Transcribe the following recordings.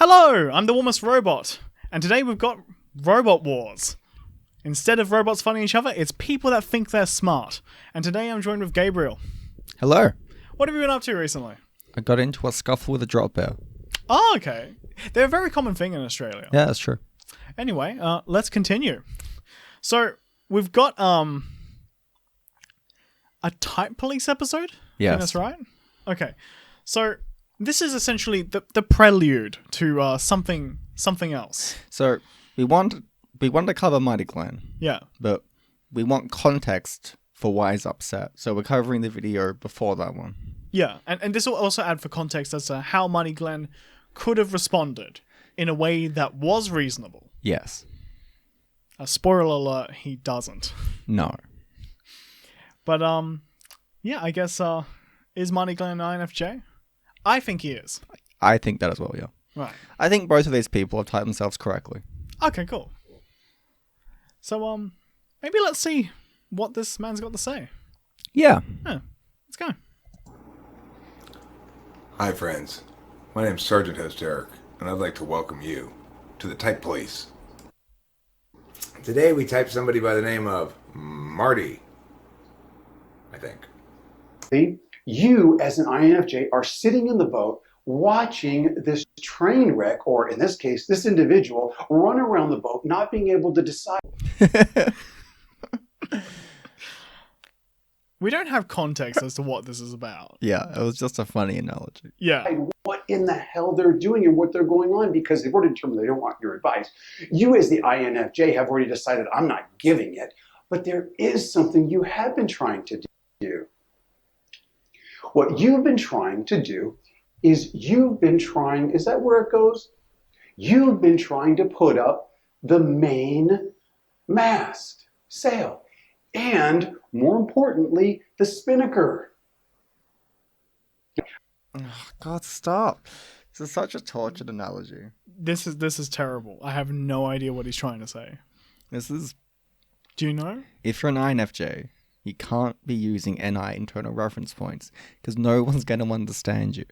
Hello, I'm the warmest robot, and today we've got Robot Wars. Instead of robots fighting each other, it's people that think they're smart. And today I'm joined with Gabriel. Hello. What have you been up to recently? I got into a scuffle with a drop bear. Oh, okay. They're a very common thing in Australia. Yeah, that's true. Anyway, let's continue. So, we've got a type police episode? Yes. I think that's right? Okay. So, this is essentially the prelude to something else. So we want to cover Mighty Clan. Yeah. But we want context for why he's upset. So we're covering the video before that one. Yeah, and this will also add for context as to how Money Glenn could have responded in a way that was reasonable. Yes. Spoiler alert, he doesn't. No. But, yeah, I guess, is Money Glenn an INFJ? I think he is. I think that as well, yeah. Right. I think both of these people have typed themselves correctly. Okay, cool. So, maybe let's see what this man's got to say. Yeah. Let's go. Hi friends, my name's Sergeant Host Eric, and I'd like to welcome you to the Type Police. Today we typed somebody by the name of Marty, I think. You, as an INFJ, are sitting in the boat watching this train wreck, or in this case, this individual, run around the boat, not being able to decide. We don't have context as to what this is about. Yeah, it was just a funny analogy. Yeah. What in the hell they're doing and what they're going on, because they've already determined they don't want your advice. You, as the INFJ, have already decided, I'm not giving it, but there is something you have been trying to do. What you've been trying to do is is that where it goes? You've been trying to put up the main mast, sail, and more importantly, the spinnaker. Oh, God, stop. This is such a tortured analogy. This is terrible. I have no idea what he's trying to say. Do you know? If you're an INFJ, you can't be using NI, internal reference points, because no one's going to understand you.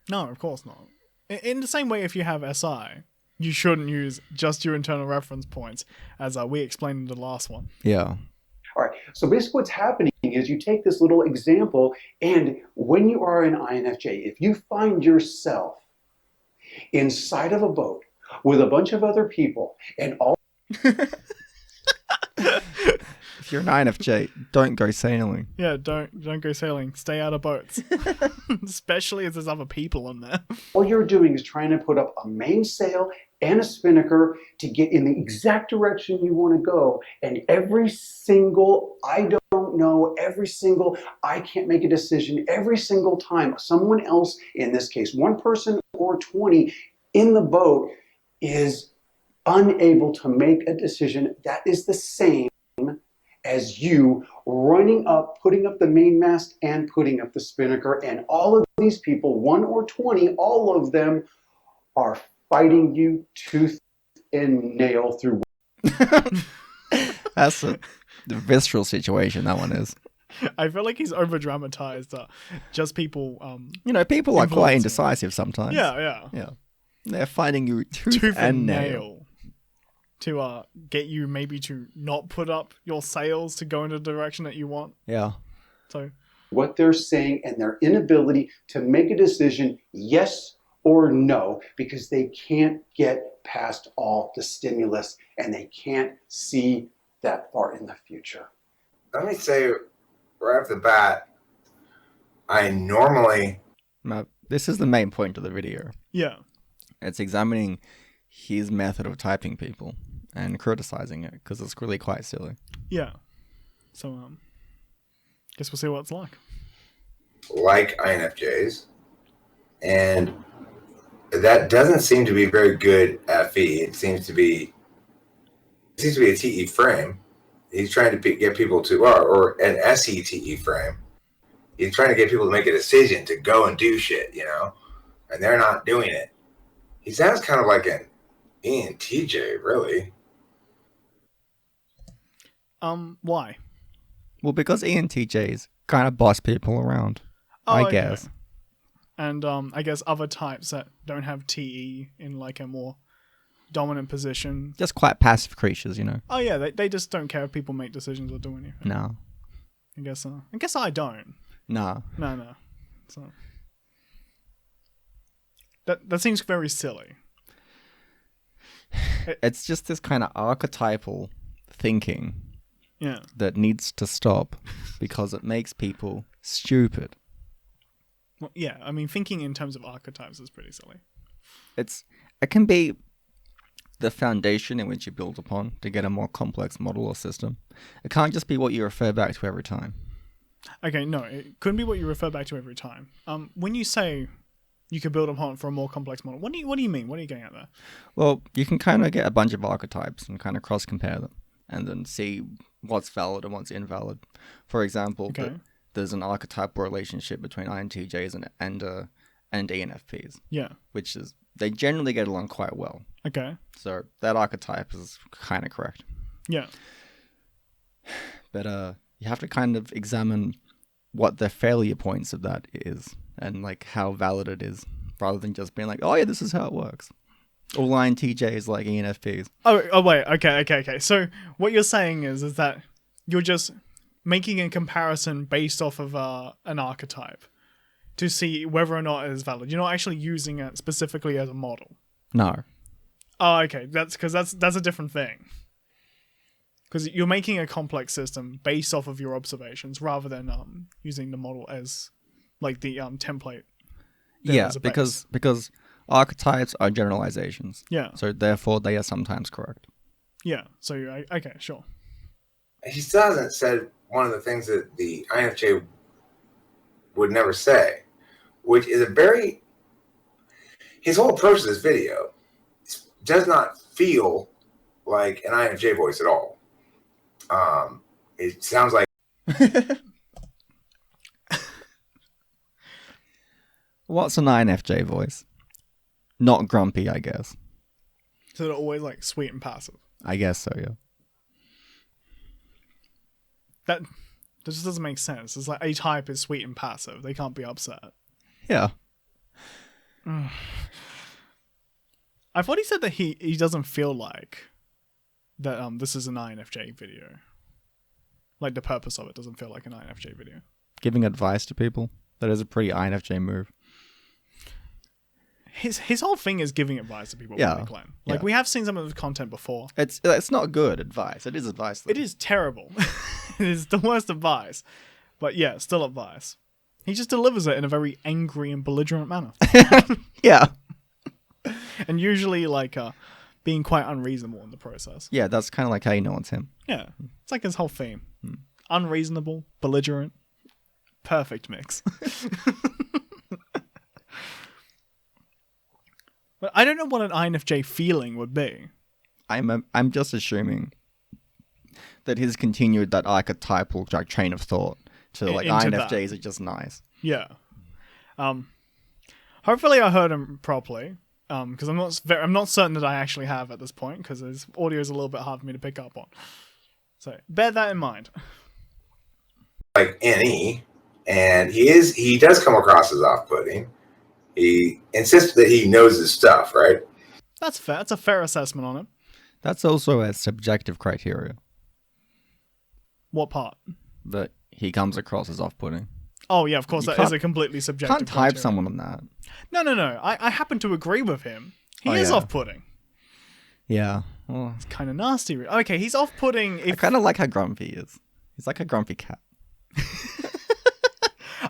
No, of course not. In the same way, if you have SI, you shouldn't use just your internal reference points, as we explained in the last one. Yeah. All right, so basically what's happening is you take this little example, and when you are an INFJ, if you find yourself inside of a boat with a bunch of other people, and all... If you're an INFJ, don't go sailing. Yeah, don't go sailing. Stay out of boats. Especially if there's other people in there. all you're doing is trying to put up a mainsail and a spinnaker to get in the exact direction you want to go. And every single I don't know, every single I can't make a decision, every single time someone else, in this case, one person or 20 in the boat, is unable to make a decision that is the same as you running up, putting up the mainmast and putting up the spinnaker. And all of these people, 1 or 20, all of them are fighting you tooth and nail through. That's the visceral situation, that one is. I feel like he's over-dramatized. Just people... people are quite influencing. indecisive sometimes. Yeah. They're fighting you tooth and nail. To get you maybe to not put up your sails to go in the direction that you want. Yeah. So What they're saying and their inability to make a decision, yes or no, because they can't get past all the stimulus and they can't see that far in the future. Let me say right off the bat, I normally... Now, this is the main point of the video. yeah. It's examining his method of typing people and criticizing it because it's really quite silly. Yeah. So guess we'll see what it's like. like INFJs, and that doesn't seem to be very good at FE. It seems to be a TE frame. He's trying to get people to, or an SETE frame. He's trying to get people to make a decision to go and do shit, and they're not doing it. He sounds kind of like an ENTJ, really. Why? Well, because ENTJs kind of boss people around, Oh, I okay. guess. and I guess other types that don't have TE in like a more dominant position. Just quite passive creatures, you know. Oh yeah, they just don't care if people make decisions or do anything. No. I guess I don't. No. No. So that seems very silly. It's just this kind of archetypal thinking Yeah. that needs to stop because it makes people stupid. Well, yeah, I mean, thinking in terms of archetypes is pretty silly. It can be the foundation in which you build upon to get a more complex model or system. It can't just be what you refer back to every time. Okay, no, it couldn't be what you refer back to every time. When you say you could build upon it for a more complex model, what do you mean? What are you getting at there? Well, you can kind of get a bunch of archetypes and kind of cross-compare them and then see what's valid and what's invalid. For example, there's an archetypal relationship between INTJs and ENFPs. Yeah. Which is, they generally get along quite well. Okay. So that archetype is kind of correct. Yeah. But you have to kind of examine what the failure points of that is and like how valid it is, rather than just being like, oh yeah, this is how it works. All INTJs like ENFPs. Oh wait, okay. So what you're saying is that you're just making a comparison based off of an archetype to see whether or not it is valid. You're not actually using it specifically as a model. No. Oh, okay. That's because that's a different thing. Because you're making a complex system based off of your observations rather than using the model as like the template. Yeah, because archetypes are generalizations. Yeah. So therefore they are sometimes correct. Yeah. So okay, sure. He still hasn't said one of the things that the INFJ would never say, which is his whole approach to this video does not feel like an INFJ voice at all. It sounds like what's an INFJ voice? Not grumpy, I guess. So they're always like sweet and passive. I guess so, yeah. That just doesn't make sense. It's like a type is sweet and passive. They can't be upset. Yeah. I thought he said that he doesn't feel like that this is an INFJ video. Like the purpose of it doesn't feel like an INFJ video. Giving advice to people? That is a pretty INFJ move. His whole thing is giving advice to people. Yeah. Like we have seen some of his content before. It's not good advice. It is advice though. It is terrible. It is the worst advice. But yeah, still advice. He just delivers it in a very angry and belligerent manner. Yeah. And usually like being quite unreasonable in the process. Yeah, that's kind of like how you know it's him. Yeah. It's like his whole theme. Unreasonable, belligerent, perfect mix. But I don't know what an INFJ feeling would be. I'm just assuming that he's continued that archetypal train of thought to like INFJs are just nice. Yeah. Hopefully I heard him properly. Because I'm not certain that I actually have at this point, because his audio is a little bit hard for me to pick up on. So bear that in mind. Like NE, and he does come across as off-putting. He insists that he knows his stuff, right? That's fair. That's a fair assessment on it. That's also a subjective criteria. What part? That he comes across as off-putting. Oh yeah, of course, that is a completely subjective criteria. Can't type someone on that. No. I happen to agree with him. He is off-putting. Yeah. Well, it's kind of nasty. Okay, he's off-putting. I kind of like how grumpy he is. He's like a grumpy cat.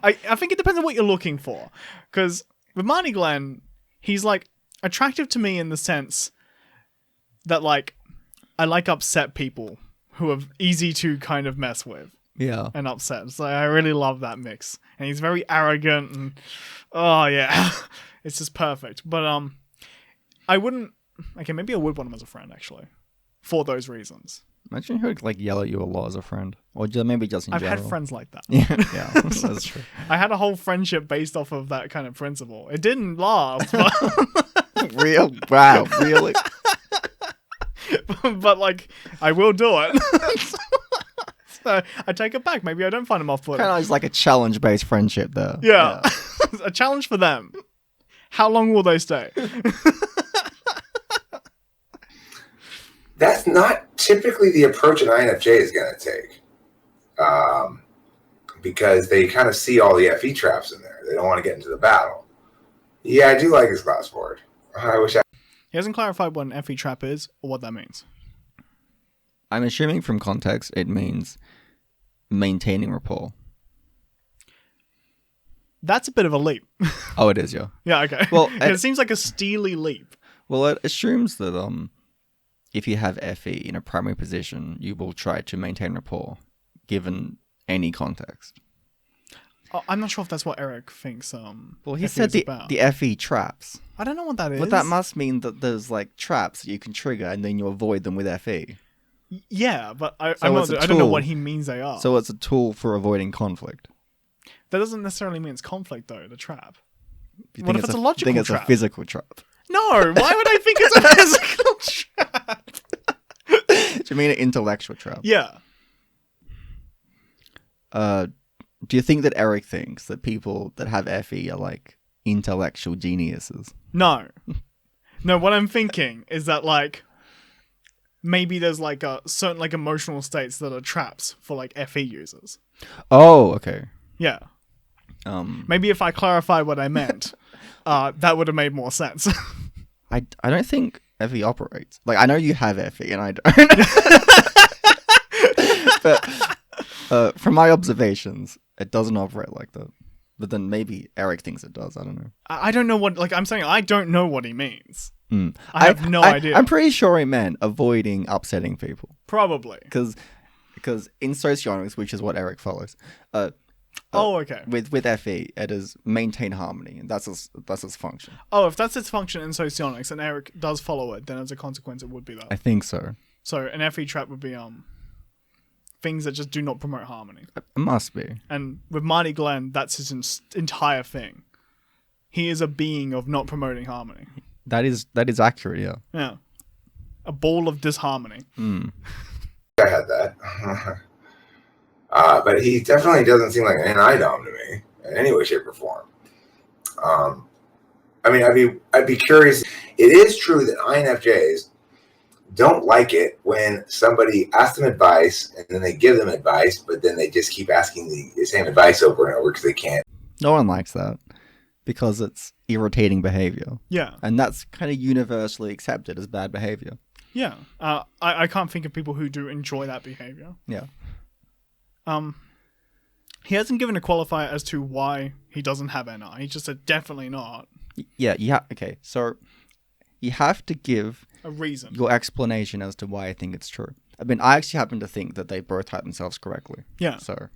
I think it depends on what you're looking for. Because with Marty Glenn, he's like attractive to me in the sense that like I like upset people who are easy to kind of mess with. Yeah. And upset. So I really love that mix. And he's very arrogant and oh yeah. It's just perfect. But I wouldn't maybe I would want him as a friend actually. For those reasons. Imagine he would like yell at you a lot as a friend. Or maybe just in general. I've had friends like that. Yeah, that's true. I had a whole friendship based off of that kind of principle. It didn't last, but Wow, really? But like I will do it. So I take it back. Maybe I don't find him off-putting. Kind of like a challenge-based friendship there. Yeah. A challenge for them. How long will they stay? That's not typically the approach an INFJ is going to take. Because they kind of see all the FE traps in there. They don't want to get into the battle. Yeah, I do like his class board. I wish I... He hasn't clarified what an FE trap is or what that means. I'm assuming from context it means maintaining rapport. That's a bit of a leap. Oh, it is, yeah. Yeah, okay. Well, it seems like a steely leap. Well, it assumes that if you have FE in a primary position, you will try to maintain rapport, given any context. I'm not sure if that's what Eric thinks. Well, he FE said is about. the FE traps. I don't know what that is. But that must mean that there's like traps that you can trigger, and then you avoid them with FE. Yeah, but I So don't know what he means they are. So it's a tool for avoiding conflict. That doesn't necessarily mean it's conflict, though. The trap. You What think if it's a logical think it's trap? a physical trap? No, why would I think it's a physical trap? Do you mean an intellectual trap? Yeah. Do you think that Eric thinks that people that have FE are like intellectual geniuses? No. No, what I'm thinking is that, like, maybe there's, like, a certain, like, emotional states that are traps for, like, FE users. Oh, okay. Yeah. Um, Maybe if I clarified what I meant, that would have made more sense. I don't think FE operates. Like, I know you have FE and I don't. But from my observations, it doesn't operate like that. But then maybe Eric thinks it does. I don't know. I don't know what, like, I'm saying I don't know what he means. Mm. I have no idea. I'm pretty sure he meant avoiding upsetting people. Probably. Because in socionomics, which is what Eric follows, Okay. with FE, it is maintain harmony, and that's its function. Oh, if that's its function in socionics and Eric does follow it, then as a consequence it would be that. I think so. So an FE trap would be things that just do not promote harmony. It must be. And with Marty Glenn, that's his entire thing. He is a being of not promoting harmony. That is accurate, yeah. Yeah. A ball of disharmony. Mm. I had that. But he definitely doesn't seem like an NI-dom to me in any way, shape, or form. I mean, I'd be curious. It is true that INFJs don't like it when somebody asks them advice and then they give them advice, but then they just keep asking the same advice over and over because they can't. No one likes that because it's irritating behavior. Yeah. And that's kind of universally accepted as bad behavior. Yeah. I can't think of people who do enjoy that behavior. Yeah. He hasn't given a qualifier as to why he doesn't have NI. He just said definitely not. Yeah. Okay. So you have to give A reason. your explanation as to why I think it's true. I mean, I actually happen to think that they both type themselves correctly. Yeah. So,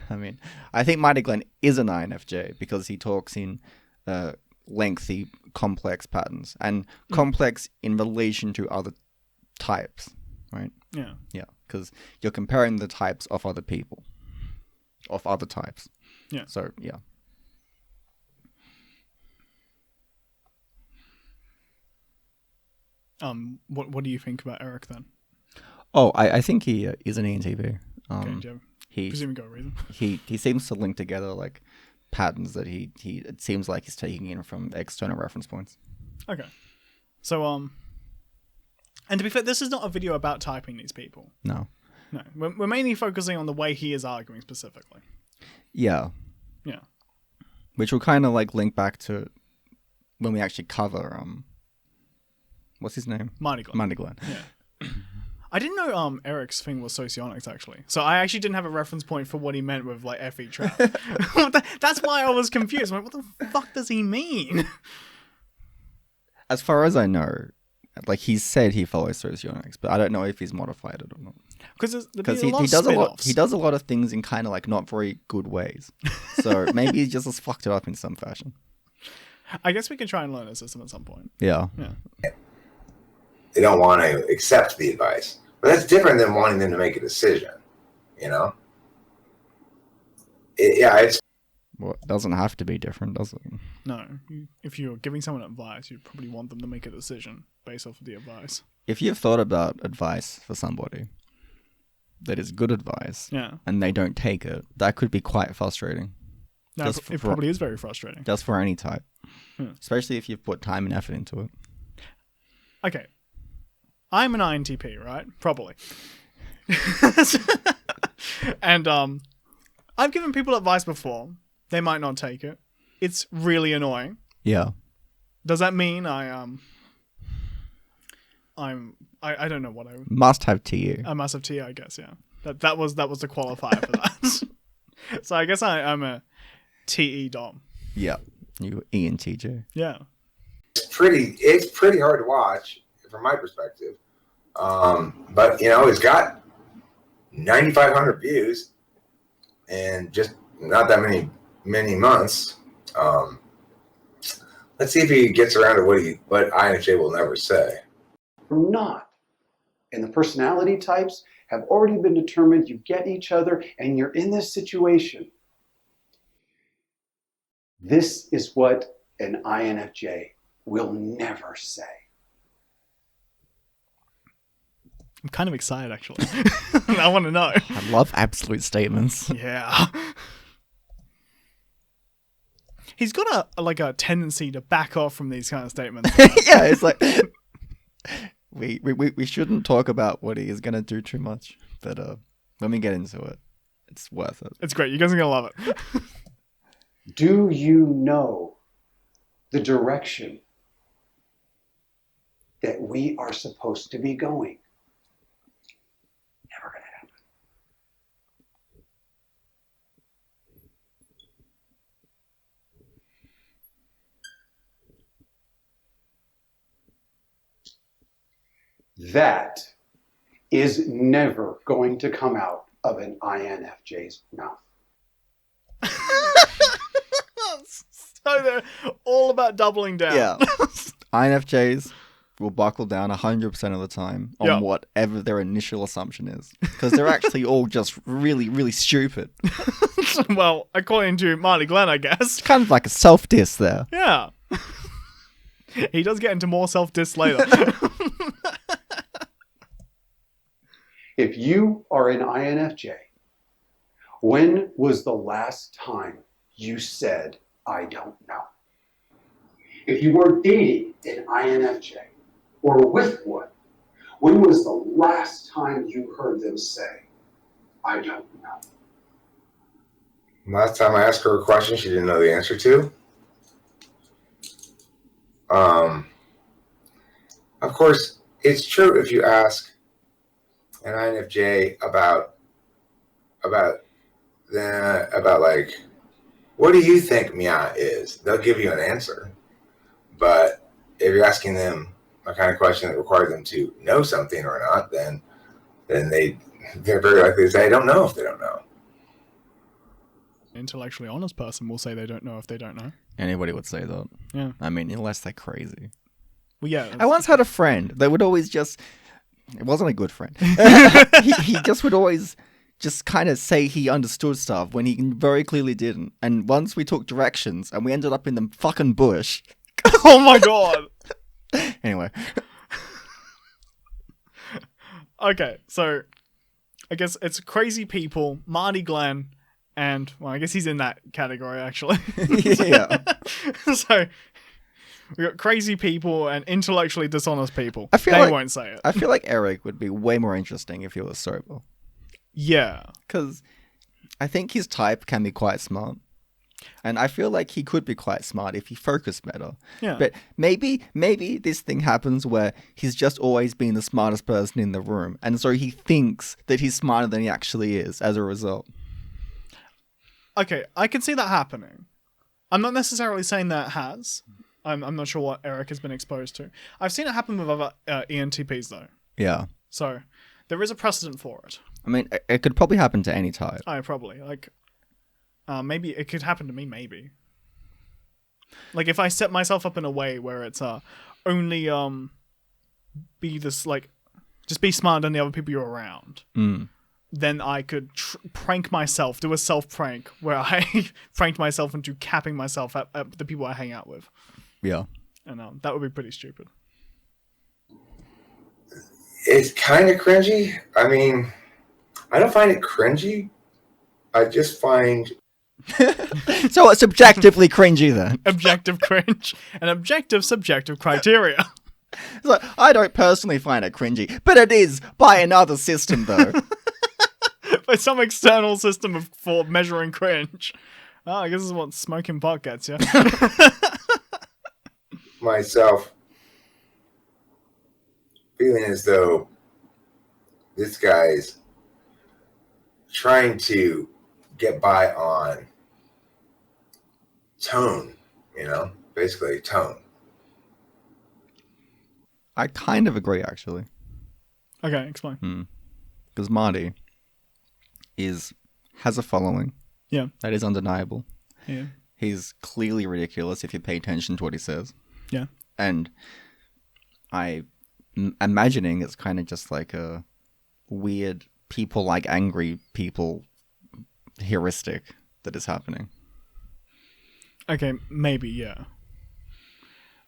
I mean, I think Mighty Glenn is an INFJ because he talks in lengthy, complex patterns and complex in relation to other types, right? Yeah. Yeah, because you're comparing the types of other people, of other types. Yeah. So, yeah. What do you think about Eric then? Oh, I think he is an ENTP. Okay, do you he presume you got a reason? he seems to link together like patterns that he it seems like he's taking in from external reference points. Okay. So and to be fair, this is not a video about typing these people. No. No, we're mainly focusing on the way he is arguing specifically. Yeah. Yeah. Which will kind of like link back to when we actually cover what's his name? Marty Glenn. Marty Glenn. Yeah. I didn't know Eric's thing was socionics actually. So I actually didn't have a reference point for what he meant with like FE trap. That's why I was confused. I'm like, what the fuck does he mean? As far as I know, like he said he follows socionics, but I don't know if he's modified it or not. Because he does a lot of things in kind of like not very good ways. So maybe he just has fucked it up in some fashion. I guess we can try and learn a system at some point. Yeah. Yeah. They don't want to accept the advice. But that's different than wanting them to make a decision, you know? It's... Well, it doesn't have to be different, does it? No. If you're giving someone advice, you probably want them to make a decision based off of the advice. If you've thought about advice for somebody that is good advice, Yeah. and they don't take it, that could be quite frustrating. No, Just it probably is very frustrating. Just for any type. Especially if you've put time and effort into it. Okay. I'm an INTP, right? Probably. And I've given people advice before. They might not take it. It's really annoying. Yeah. Does that mean I don't know what I must have TU. I must have TU, I guess, yeah. That was the qualifier for that. So I guess I'm a TE Dom. Yeah. You ENTJ. Yeah. It's pretty hard to watch from my perspective. But it's got 9,500 views and just not that many months. Let's see if he gets around to what INFJ will never say. Not. And the personality types have already been determined. You get each other and you're in this situation. This is what an INFJ will never say. I'm kind of excited, actually. I want to know. I love absolute statements. Yeah. He's got a tendency to back off from these kind of statements. Yeah, it's like we shouldn't talk about what he is gonna do too much, but when we get into it, it's worth it. It's great. You guys are gonna love it. Do you know the direction that we are supposed to be going? Never gonna happen. That is never going to come out of an INFJ's mouth. So they're all about doubling down. Yeah. INFJs will buckle down 100% of the time on whatever their initial assumption is. Because they're actually all just really, really stupid. Well, according to Marty Glenn, I guess. Kind of like a self-diss there. Yeah. He does get into more self-diss later. If you are an INFJ, when was the last time you said, I don't know? If you were dating an INFJ or with one, when was the last time you heard them say, I don't know? Last time I asked her a question she didn't know the answer to. Of course, it's true if you ask an INFJ about like, what do you think Mia is? They'll give you an answer. But if you're asking them a kind of question that requires them to know something or not, then they're very likely to say, I don't know if they don't know. Intellectually honest person will say they don't know if they don't know. Anybody would say that. Yeah. I mean, unless they're crazy. Well, yeah. I once had a friend that would always just... It wasn't a good friend. he just would always just kind of say he understood stuff when he very clearly didn't. And once we took directions and we ended up in the fucking bush. Oh my god. Anyway. Okay, so I guess it's crazy people, Marty Glenn, and, well, I guess he's in that category, actually. Yeah. So we got crazy people and intellectually dishonest people. I feel they like, won't say it. I feel like Eric would be way more interesting if he was sober. Yeah. Because I think his type can be quite smart. And I feel like he could be quite smart if he focused better. Yeah. But maybe this thing happens where he's just always been the smartest person in the room. And so he thinks that he's smarter than he actually is as a result. Okay, I can see that happening. I'm not necessarily saying that it has. I'm not sure what Eric has been exposed to. I've seen it happen with other ENTPs, though. Yeah. So there is a precedent for it. I mean, it could probably happen to any type. Oh, probably. Like, maybe it could happen to me, maybe. Like, if I set myself up in a way where it's only be this, like, just be smarter than the other people you're around, then I could prank myself, do a self-prank where I pranked myself into capping myself at the people I hang out with. Yeah. And that would be pretty stupid. It's kind of cringy. I mean, I don't find it cringy. I just find So it's objectively cringy then. Objective cringe. An objective subjective criteria. It's like, I don't personally find it cringy, but it is by another system though. By some external system for measuring cringe. Oh, I guess this is what smoking pot gets you. Myself feeling as though this guy's trying to get by on tone, basically tone. I kind of agree, actually. Okay, explain. Because Marty has a following. Yeah. That is undeniable. Yeah. He's clearly ridiculous if you pay attention to what he says. Yeah. And I'm imagining it's kind of just like a weird people like angry people heuristic that is happening. Okay, maybe, yeah.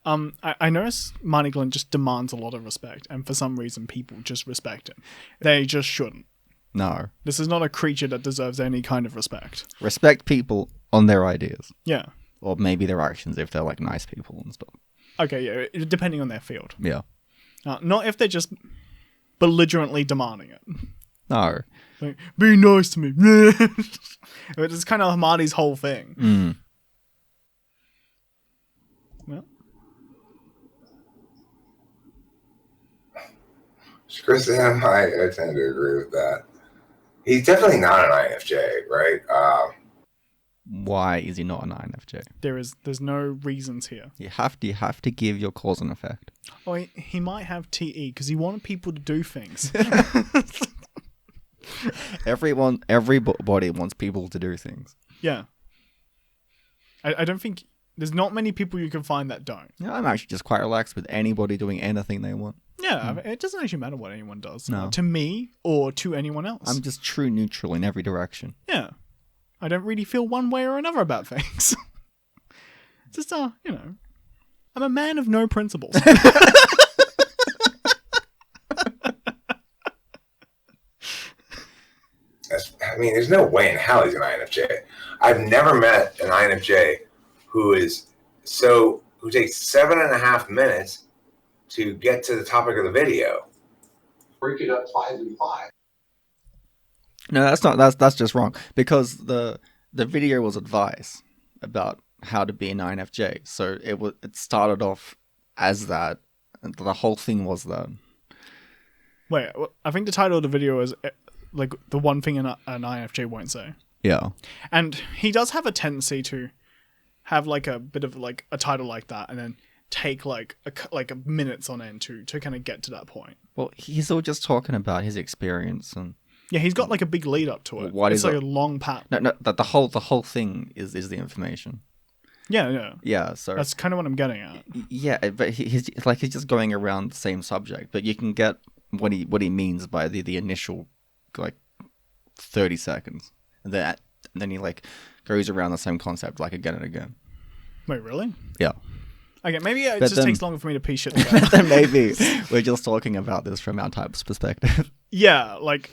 I notice Marty Glenn just demands a lot of respect, and for some reason people just respect him. They just shouldn't. No. This is not a creature that deserves any kind of respect. Respect people on their ideas. Yeah. Or maybe their actions if they're like nice people and stuff. Okay, yeah, depending on their field. Yeah. Not if they're just belligerently demanding it. No. Like, be nice to me. It's kind of Marty's whole thing. Well. Chris, I tend to agree with that. He's definitely not an INFJ, right? Why is he not an INFJ? There's no reasons here. You have to give your cause and effect. Oh, he might have TE because he wanted people to do things. Everybody wants people to do things. Yeah. I don't think there's not many people you can find that don't. Yeah, I'm actually just quite relaxed with anybody doing anything they want. Yeah, it doesn't actually matter what anyone does. No. To me or to anyone else. I'm just true neutral in every direction. Yeah. I don't really feel one way or another about things. Just, I'm a man of no principles. There's no way in hell he's an INFJ. I've never met an INFJ who takes 7.5 minutes to get to the topic of the video. Break it up 5 and 5. No, that's just wrong. Because the video was advice about how to be an INFJ. So it started off as that. And the whole thing was that. Wait, I think the title of the video is like the one thing an INFJ won't say. Yeah. And he does have a tendency to have like a bit of like a title like that and then take like a minutes on end to kind of get to that point. Well, he's all just talking about his experience and yeah, he's got like a big lead up to it. What it's is like it? a long path. No, the whole thing is the information. Yeah. Yeah, so that's kind of what I'm getting at. Yeah, but he's just going around the same subject, but you can get what he means by the initial like 30 seconds, and then he like goes around the same concept like again and again. Wait, really? Yeah. Okay, maybe it just takes longer for me to piece shit together. Then maybe we're just talking about this from our type's perspective. Yeah, like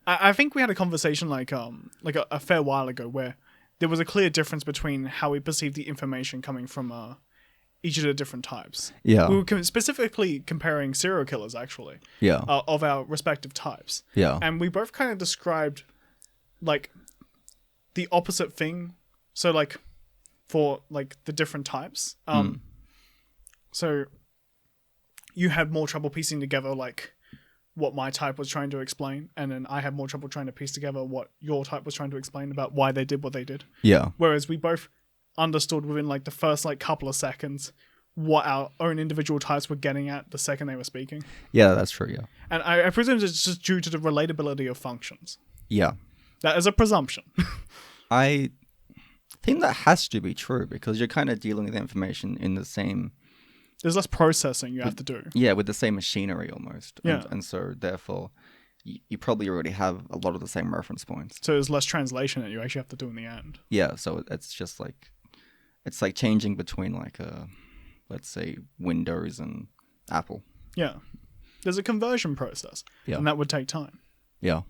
I think we had a conversation like a fair while ago where there was a clear difference between how we perceive the information coming from each of the different types. Yeah. We were specifically comparing serial killers, actually. Yeah. Of our respective types. Yeah. And we both kind of described, like, the opposite thing. So, like, for, like, the different types. So, you had more trouble piecing together, like, what my type was trying to explain, and then I had more trouble trying to piece together what your type was trying to explain about why they did what they did. Yeah. Whereas we both understood within like the first like couple of seconds what our own individual types were getting at the second they were speaking. Yeah, that's true, yeah. And I presume it's just due to the relatability of functions. Yeah. That is a presumption. I think that has to be true because you're kind of dealing with information in the same... There's less processing you have to do. Yeah, with the same machinery almost. Yeah. And so therefore you probably already have a lot of the same reference points. So there's less translation that you actually have to do in the end. Yeah, so it's just like... It's like changing between like let's say Windows and Apple. Yeah. There's a conversion process. Yeah. And that would take time. Yeah.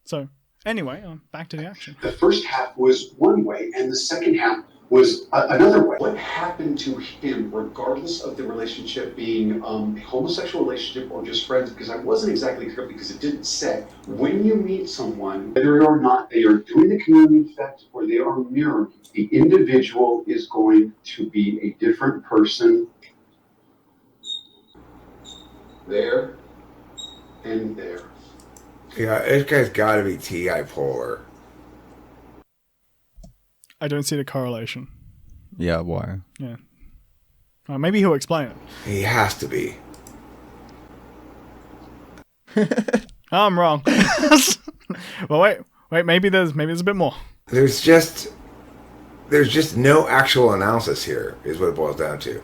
So Anyway, back to the action. The first half was one way, and the second half was another way. What happened to him, regardless of the relationship being a homosexual relationship or just friends? Because I wasn't exactly clear because it didn't say. When you meet someone, whether or not they are doing the chameleon effect or they are mirroring, the individual is going to be a different person there and there. Yeah, this guy's got to be TI polar. I don't see the correlation. Yeah, why? Yeah. Maybe he'll explain it. He has to be. I'm wrong. Well, wait. Maybe there's a bit more. There's just no actual analysis here, is what it boils down to.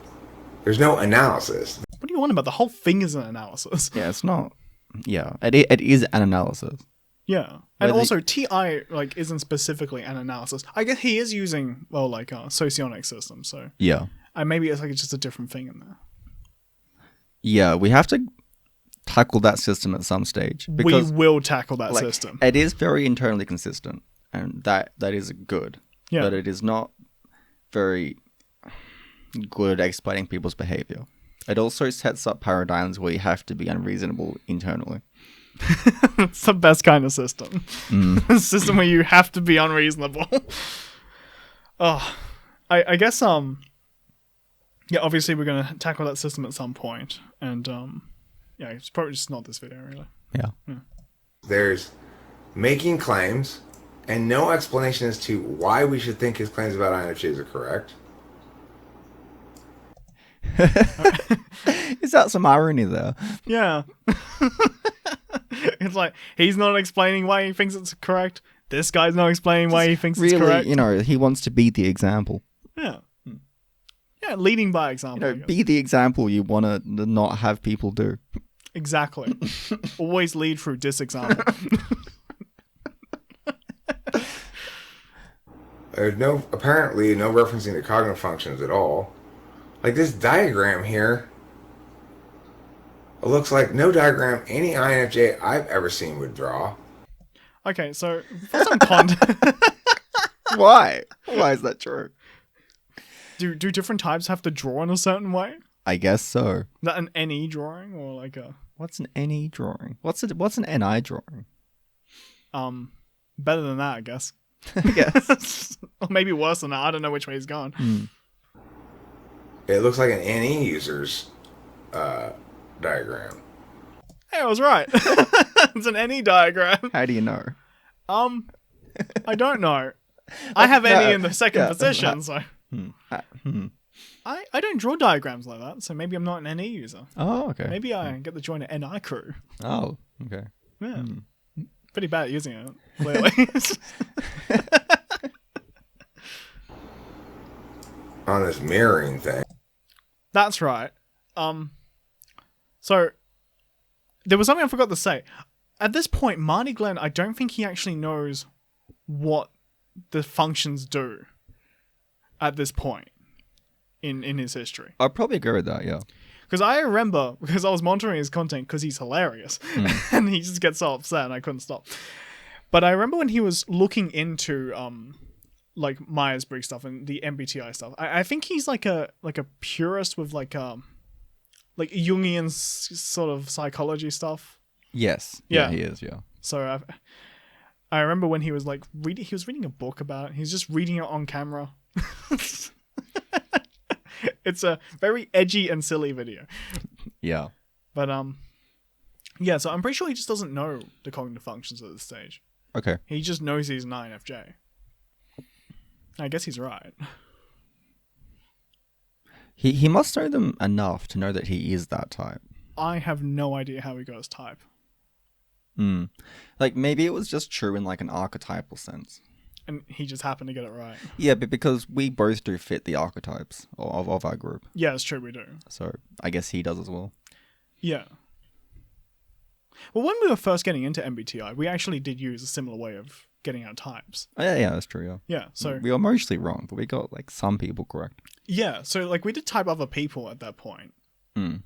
There's no analysis. What do you want about the whole thing? Is an analysis. Yeah, it's not. Yeah, it is an analysis. Yeah, and also TI isn't specifically an analysis. I guess he is using a socionic system, so Yeah. Maybe it's just a different thing in there. Yeah, we have to tackle that system at some stage. Because, we will tackle that system. It is very internally consistent, and that is good. Yeah. But it is not very good at explaining people's behavior. It also sets up paradigms where you have to be unreasonable internally. It's the best kind of system. A system where you have to be unreasonable. I guess yeah, obviously we're gonna tackle that system at some point, and yeah, it's probably just not this video really. Yeah. There's making claims and no explanation as to why we should think his claims about INFJs are correct. Is that some irony there? Yeah. It's like he's not explaining why he thinks it's correct. This guy's not explaining why he thinks it's correct. Really, he wants to be the example. Yeah. Yeah, leading by example. I guess. Be the example you want to not have people do. Exactly. Always lead through disexample. There's apparently no referencing to cognitive functions at all. Like this diagram here, it looks like no diagram any INFJ I've ever seen would draw. Okay, so for some context, Why? Why is that true? do different types have to draw in a certain way? I guess so. Is that an NE drawing or like a What's an NE drawing? What's an NI drawing? better than that, I guess. I guess. Or maybe worse than that. I don't know which way he's going. It looks like an NE user's diagram. Hey, I was right. It's an NE diagram. How do you know? I don't know. I have NE in the second position, so I don't draw diagrams like that, so maybe I'm not an NE user. Oh, okay. Maybe I get to join an NI crew. Oh, okay. Yeah. Pretty bad at using it, clearly. On this mirroring thing. That's right. So there was something I forgot to say. At this point, Marty Glenn, I don't think he actually knows what the functions do at this point in his history. I'd probably agree with that, yeah. Because I remember, because I was monitoring his content because he's hilarious and he just gets so upset and I couldn't stop. But I remember when he was looking into like Myers-Briggs stuff and the MBTI stuff. I think he's like a purist with like Jungian sort of psychology stuff. Yes. Yeah. He is, yeah. So I remember when he was like reading a book about it. He's just reading it on camera. It's a very edgy and silly video. Yeah. But yeah, so I'm pretty sure he just doesn't know the cognitive functions at this stage. Okay. He just knows he's an INFJ. I guess he's right. He must know them enough to know that he is that type. I have no idea how he got his type. Like, maybe it was just true in, like, an archetypal sense. And he just happened to get it right. Yeah, but because we both do fit the archetypes of our group. Yeah, it's true, we do. So, I guess he does as well. Yeah. Well, when we were first getting into MBTI, we actually did use a similar way of getting our types. Oh, yeah, that's true, yeah. Yeah, so... We were mostly wrong, but we got, like, some people correct. Yeah, so, like, we did type other people at that point. And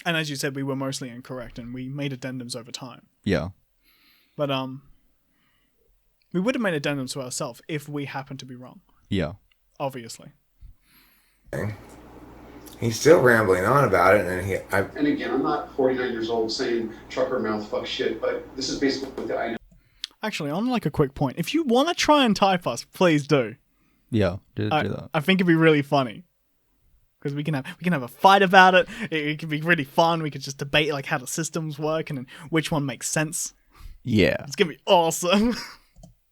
as you said, we were mostly incorrect, and we made addendums over time. Yeah. But, We would have made addendums to ourselves if we happened to be wrong. Yeah. Obviously. He's still rambling on about it, And again, I'm not 49 years old saying trucker mouth fuck shit, but this is basically what the I Actually, on like a quick point, if you want to try and type us, please do. Yeah, do that. I think it'd be really funny. Because we can have a fight about it. It could be really fun. We could just debate like how the systems work and then which one makes sense. Yeah. It's gonna be awesome.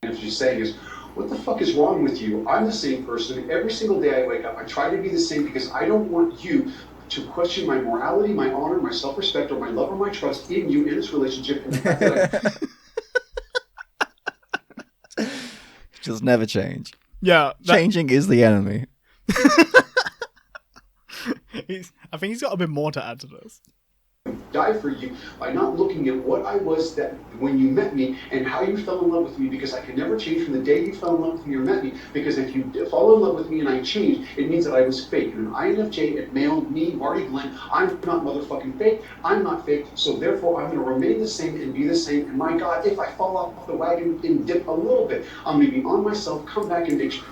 What she's saying is, what the fuck is wrong with you? I'm the same person. Every single day I wake up, I try to be the same because I don't want you to question my morality, my honor, my self-respect, or my love or my trust in you in this relationship. And the fact that Just never change. Yeah. Changing is the enemy. I think he's got a bit more to add to this. die for you by not looking at what I was that when you met me and how you fell in love with me, because I can never change from the day you fell in love with me or met me, because if you fall in love with me and I change, it means that I was fake. And an INFJ at male, me, Marty Glenn, I'm not motherfucking fake, I'm not fake, so therefore I'm going to remain the same and be the same, and my God, if I fall off the wagon and dip a little bit, I'm going to be on myself, come back and make sure.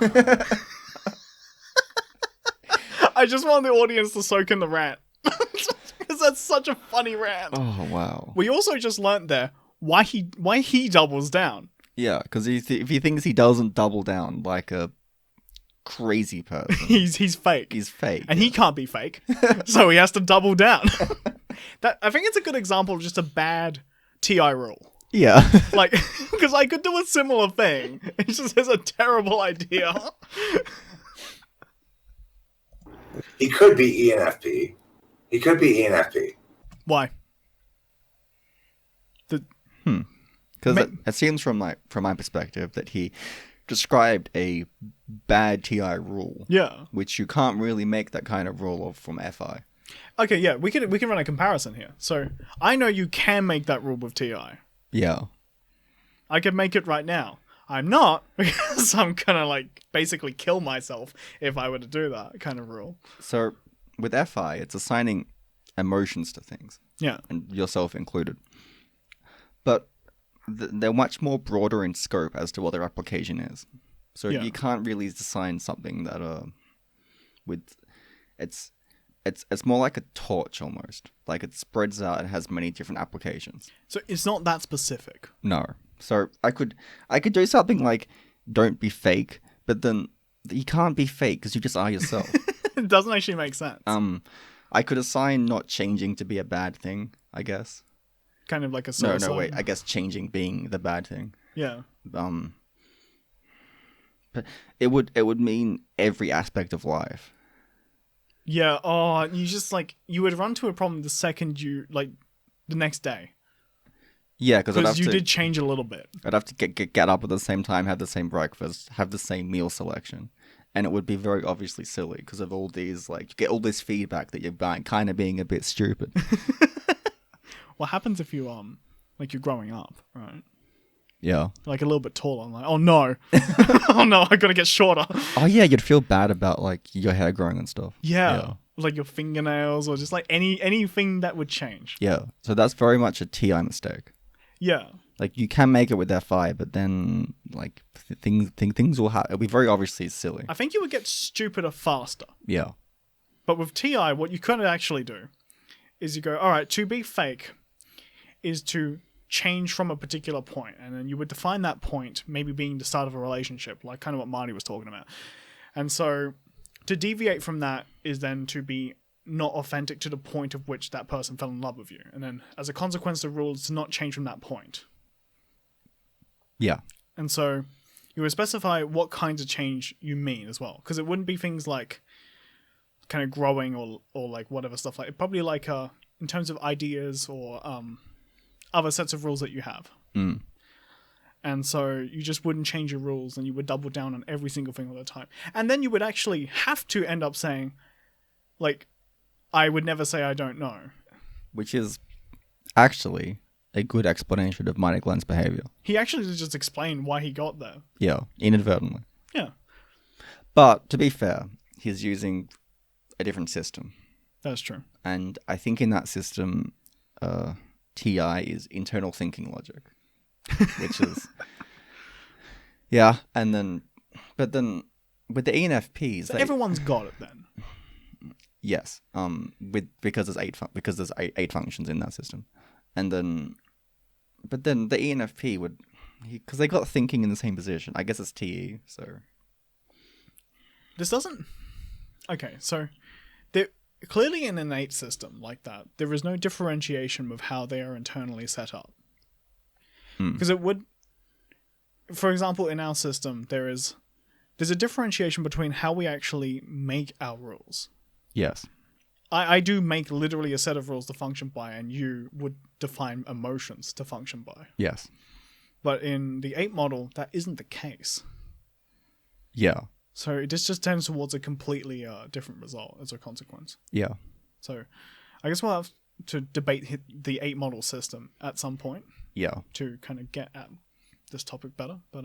I just want the audience to soak in the rant. Because that's such a funny rant. Oh, wow. We also just learnt there why he doubles down. Yeah, because if he thinks he doesn't double down like a crazy person, he's fake. He's fake. And he can't be fake. So he has to double down. I think it's a good example of just a bad TI rule. Yeah. Like, because I could do a similar thing. It's just it's a terrible idea. He could be ENFP. He could be ENFP. Why? Because it seems from my perspective that he described a bad TI rule. Yeah. Which you can't really make that kind of rule of from FI. Okay, yeah, we can run a comparison here. So I know you can make that rule with TI. Yeah. I could make it right now. I'm not, because I'm gonna like basically kill myself if I were to do that kind of rule. So with FI, it's assigning emotions to things. Yeah. And yourself included. But they're much more broader in scope as to what their application is. So Yeah. you can't really assign something that it's more like a torch almost. Like it spreads out and has many different applications. So it's not that specific. No. So I could do something like don't be fake, but then you can't be fake because you just are yourself. It doesn't actually make sense. I could assign not changing to be a bad thing, I guess. Kind of like a No, suicide. wait. I guess changing being the bad thing. Yeah. But it would mean every aspect of life. Yeah. Oh, you would run to a problem the second you the next day. Yeah, because you did change a little bit. I'd have to get up at the same time, have the same breakfast, have the same meal selection, and it would be very obviously silly because of all these you get all this feedback that you're kind of being a bit stupid. What happens if you you're growing up, right? Yeah. Like a little bit taller. I'm like, oh no, oh no, I gotta get shorter. Oh yeah, you'd feel bad about your hair growing and stuff. Yeah. Like your fingernails or just like anything that would change. Yeah. So that's very much a TI mistake. Yeah. Like you can make it with FI, but then things will happen. It'll be very obviously silly. I think you would get stupider faster. Yeah. But with TI, what you kind of actually do is you go, all right, to be fake is to change from a particular point, and then you would define that point maybe being the start of a relationship, like kind of what Marty was talking about. And so to deviate from that is then to be not authentic to the point of which that person fell in love with you. And then as a consequence, the rule is to not change from that point. Yeah. And so you would specify what kinds of change you mean as well. Because it wouldn't be things like kind of growing or like whatever stuff like it. Probably like in terms of ideas or other sets of rules that you have. Mm. And so you just wouldn't change your rules and you would double down on every single thing all the time. And then you would actually have to end up saying, I would never say I don't know. Which is actually a good explanation of Marty Glenn's behavior. He actually just explained why he got there. Yeah, inadvertently. Yeah. But to be fair, he's using a different system. That's true. And I think in that system, TI is internal thinking logic, which is Yeah, but then with the ENFPs, So everyone's got it then. yes, because there's eight functions in that system, but then the ENFP would, because they got thinking in the same position. I guess it's TE. So This doesn't. Okay, so there clearly in an innate system like that, there is no differentiation with how they are internally set up. Because it would, for example, in our system, there's a differentiation between how we actually make our rules. yes, I do make literally a set of rules to function by, and you would define emotions to function by. yes, But in the 8 model, that isn't the case. yeah, So it just tends towards a completely different result as a consequence. yeah, So I guess we'll have to debate the 8 model system at some point yeah, to kind of get at this topic better. But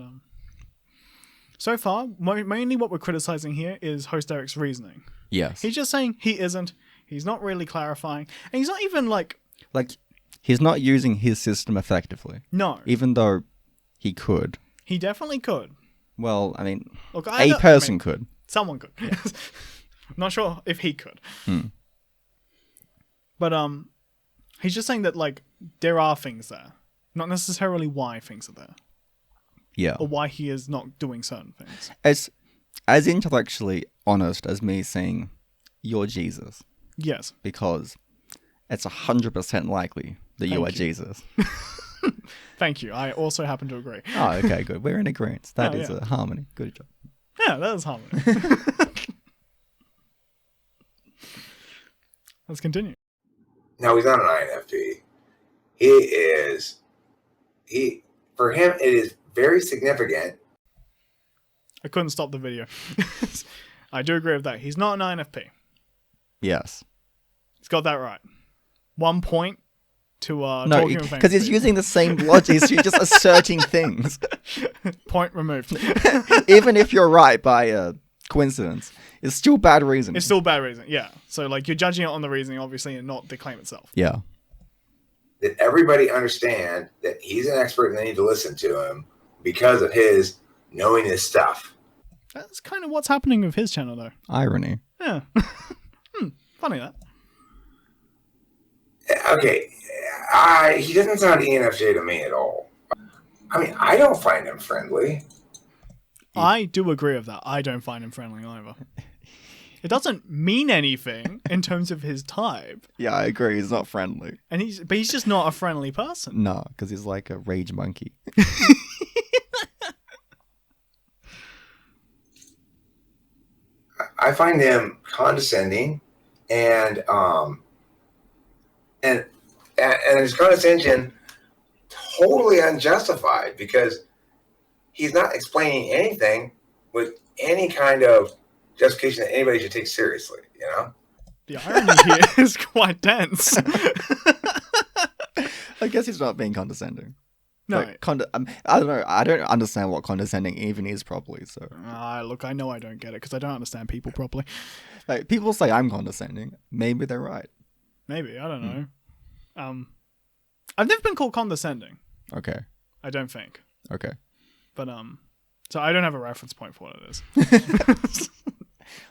so far, mainly what we're criticizing here is host Eric's reasoning. yes. He's just saying he isn't. He's not really clarifying. And he's not even like... He's not using his system effectively, No. even though he could. He definitely could. Well, I mean, Look, a person could. Someone could. I'm not sure if he could. But he's just saying that like there are things there. Not necessarily why things are there. Yeah. Or why he is not doing certain things. As intellectually honest as me saying you're Jesus. Yes. Because it's 100% likely that you are Jesus. Thank you. I also happen to agree. Oh, okay, good. We're in agreement. That is yeah. a harmony. Good job. Yeah, that is harmony. Let's continue. No, he's not an INFP. For him, it is very significant. I couldn't stop the video. I do agree with that. He's not an INFP. Yes. He's got that right. 1 point to No, talking with because he's famous using the same logic, so you're just asserting things. people. Point removed. Even if you're right by coincidence, it's still bad reason. It's still bad reason, yeah. So like you're judging it on the reasoning, obviously, and not the claim itself. Yeah. That everybody understand that he's an expert and they need to listen to him because of his knowing his stuff. That's kind of what's happening with his channel, though. Irony. Yeah. Funny that. Okay, he doesn't sound ENFJ to me at all. I mean, I don't find him friendly. I do agree with that. I don't find him friendly either. It doesn't mean anything in terms of his type. Yeah, I agree. He's not friendly. And he's just not a friendly person. No, because he's like a rage monkey. I find him condescending, and his condescension totally unjustified because he's not explaining anything with any kind of justification that anybody should take seriously. You know, The irony here is quite dense. I guess he's not being condescending. No. Like, I don't know. I don't understand what condescending even is properly. So, Look, I know I don't get it because I don't understand people properly. like, people say I'm condescending. Maybe they're right. Maybe, I don't know. I've never been called condescending. Okay. I don't think. Okay. But so I don't have a reference point for what it is.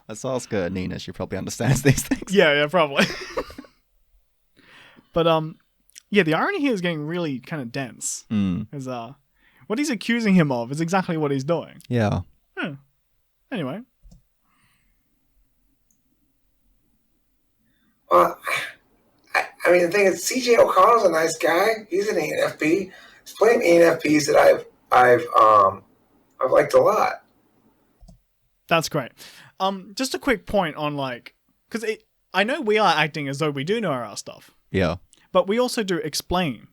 Let's ask Nina. She probably understands these things. Yeah, probably. But yeah, the irony here is getting really kind of dense. Because what he's accusing him of is exactly what he's doing. Yeah. Anyway. well, I mean, the thing is, CJ O'Connell's a nice guy. He's an ENFP. There's plenty of ENFPs that I've liked a lot. That's great. Just a quick point on because I know we are acting as though we do know our stuff, Yeah. but we also do explain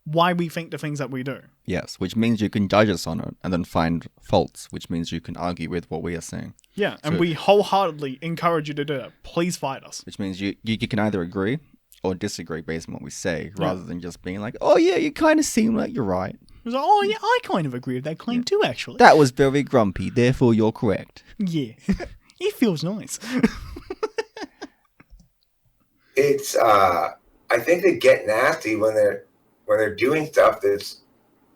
why we think the things that we do. Yes, which means you can judge us on it and then find faults, which means you can argue with what we are saying. Yeah, and So- we wholeheartedly encourage you to do that. Please fight us. Which means you can either agree or disagree based on what we say, rather than just being like, oh yeah, you kind of seem like you're right. It's like, oh yeah, I kind of agree with that claim too, actually. That was very grumpy, therefore you're correct. Yeah, it feels nice. It's I think they get nasty when they're doing stuff that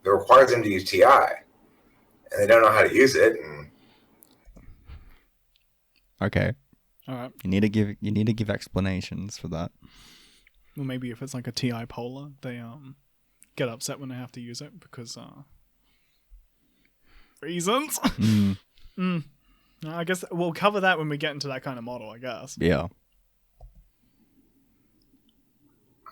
requires them to use TI, and they don't know how to use it. And Okay. All right. You need to give explanations for that. Well, maybe if it's like a TI Polar, they get upset when they have to use it because reasons. I guess we'll cover that when we get into that kind of model, I guess. Yeah.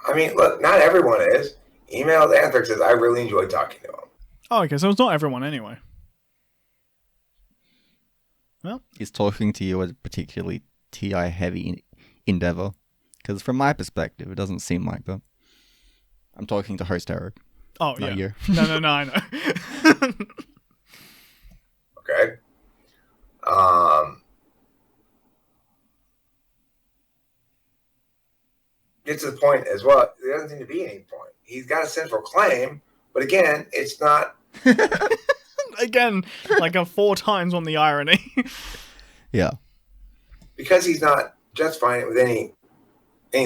I mean, look, not everyone is. Email the Anthrax says, I really enjoy talking to him. Oh, okay, so it's not everyone anyway. Well, He's talking to you as a particularly TI heavy endeavor. Because from my perspective, it doesn't seem like that. I'm talking to host Eric. oh, Not yeah. you. No, I know. Okay. Gets to the point as well. There doesn't seem to be any point. He's got a central claim, but again, it's not. Again, like a 4 times on the irony. Yeah. Because he's not justifying it with any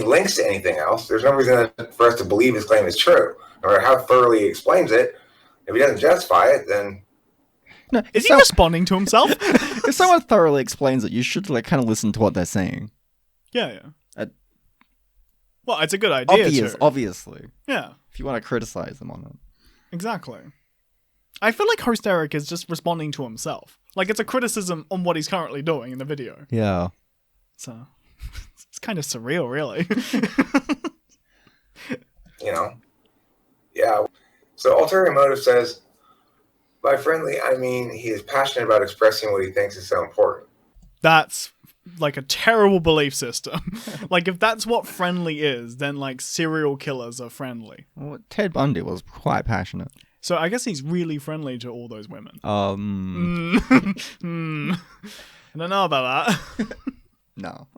links to anything else. There's no reason for us to believe his claim is true, no matter how thoroughly he explains it. If he doesn't justify it, then No, Is he responding to himself? if someone thoroughly explains it, you should like kind of listen to what they're saying. Yeah. Uh, Well, it's a good idea, too. Obviously. Yeah, If you want to criticize them on it. exactly. I feel like host Eric is just responding to himself. Like, it's a criticism on what he's currently doing in the video. Yeah. So, it's kind of surreal, really. Yeah. So ulterior motive says, by friendly, I mean he is passionate about expressing what he thinks is so important. That's, like, a terrible belief system. Like, if that's what friendly is, then, like, serial killers are friendly. Well, Ted Bundy was quite passionate. So, I guess he's really friendly to all those women. I don't know about that. No.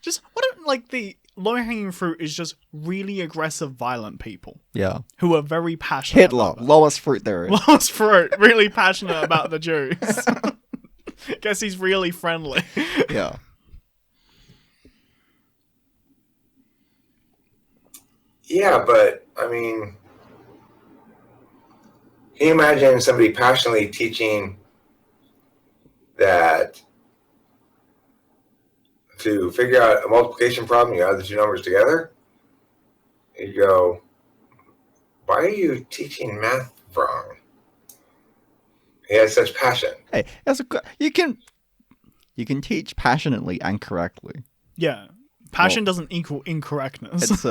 Just, what if, like, the low-hanging fruit is just really aggressive, violent people Yeah. who are very passionate. Hitler, about it. lowest fruit there is. Lowest fruit, really passionate about the Jews. Guess he's really friendly. Yeah. Yeah, but I mean, can you imagine somebody passionately teaching that to figure out a multiplication problem, you add the two numbers together? You go, why are you teaching math wrong? He has such passion. Hey, you can teach passionately and correctly. Yeah. Passion doesn't equal incorrectness.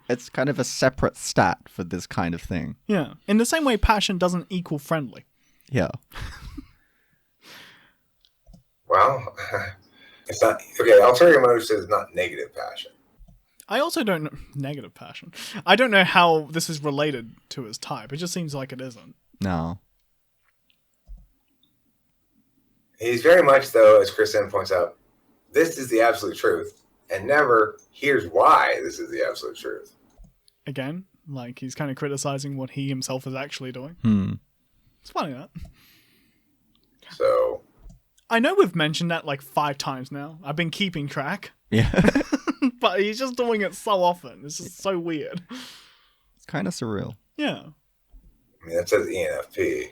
It's kind of a separate stat for this kind of thing. Yeah. In the same way, passion doesn't equal friendly. Yeah. Well, it's not okay. Ulterior motive says not negative passion. I also don't know... Negative passion. I don't know how this is related to his type. It just seems like it isn't. No. He's very much, though, as Chris N points out, this is the absolute truth, and never here's why this is the absolute truth. Again, like, he's kind of criticizing what he himself is actually doing. It's funny, that. So... I know we've mentioned that like 5 times now. I've been keeping track. Yeah. But he's just doing it so often. It's just so weird. It's kind of surreal. Yeah. I mean, that says ENFP.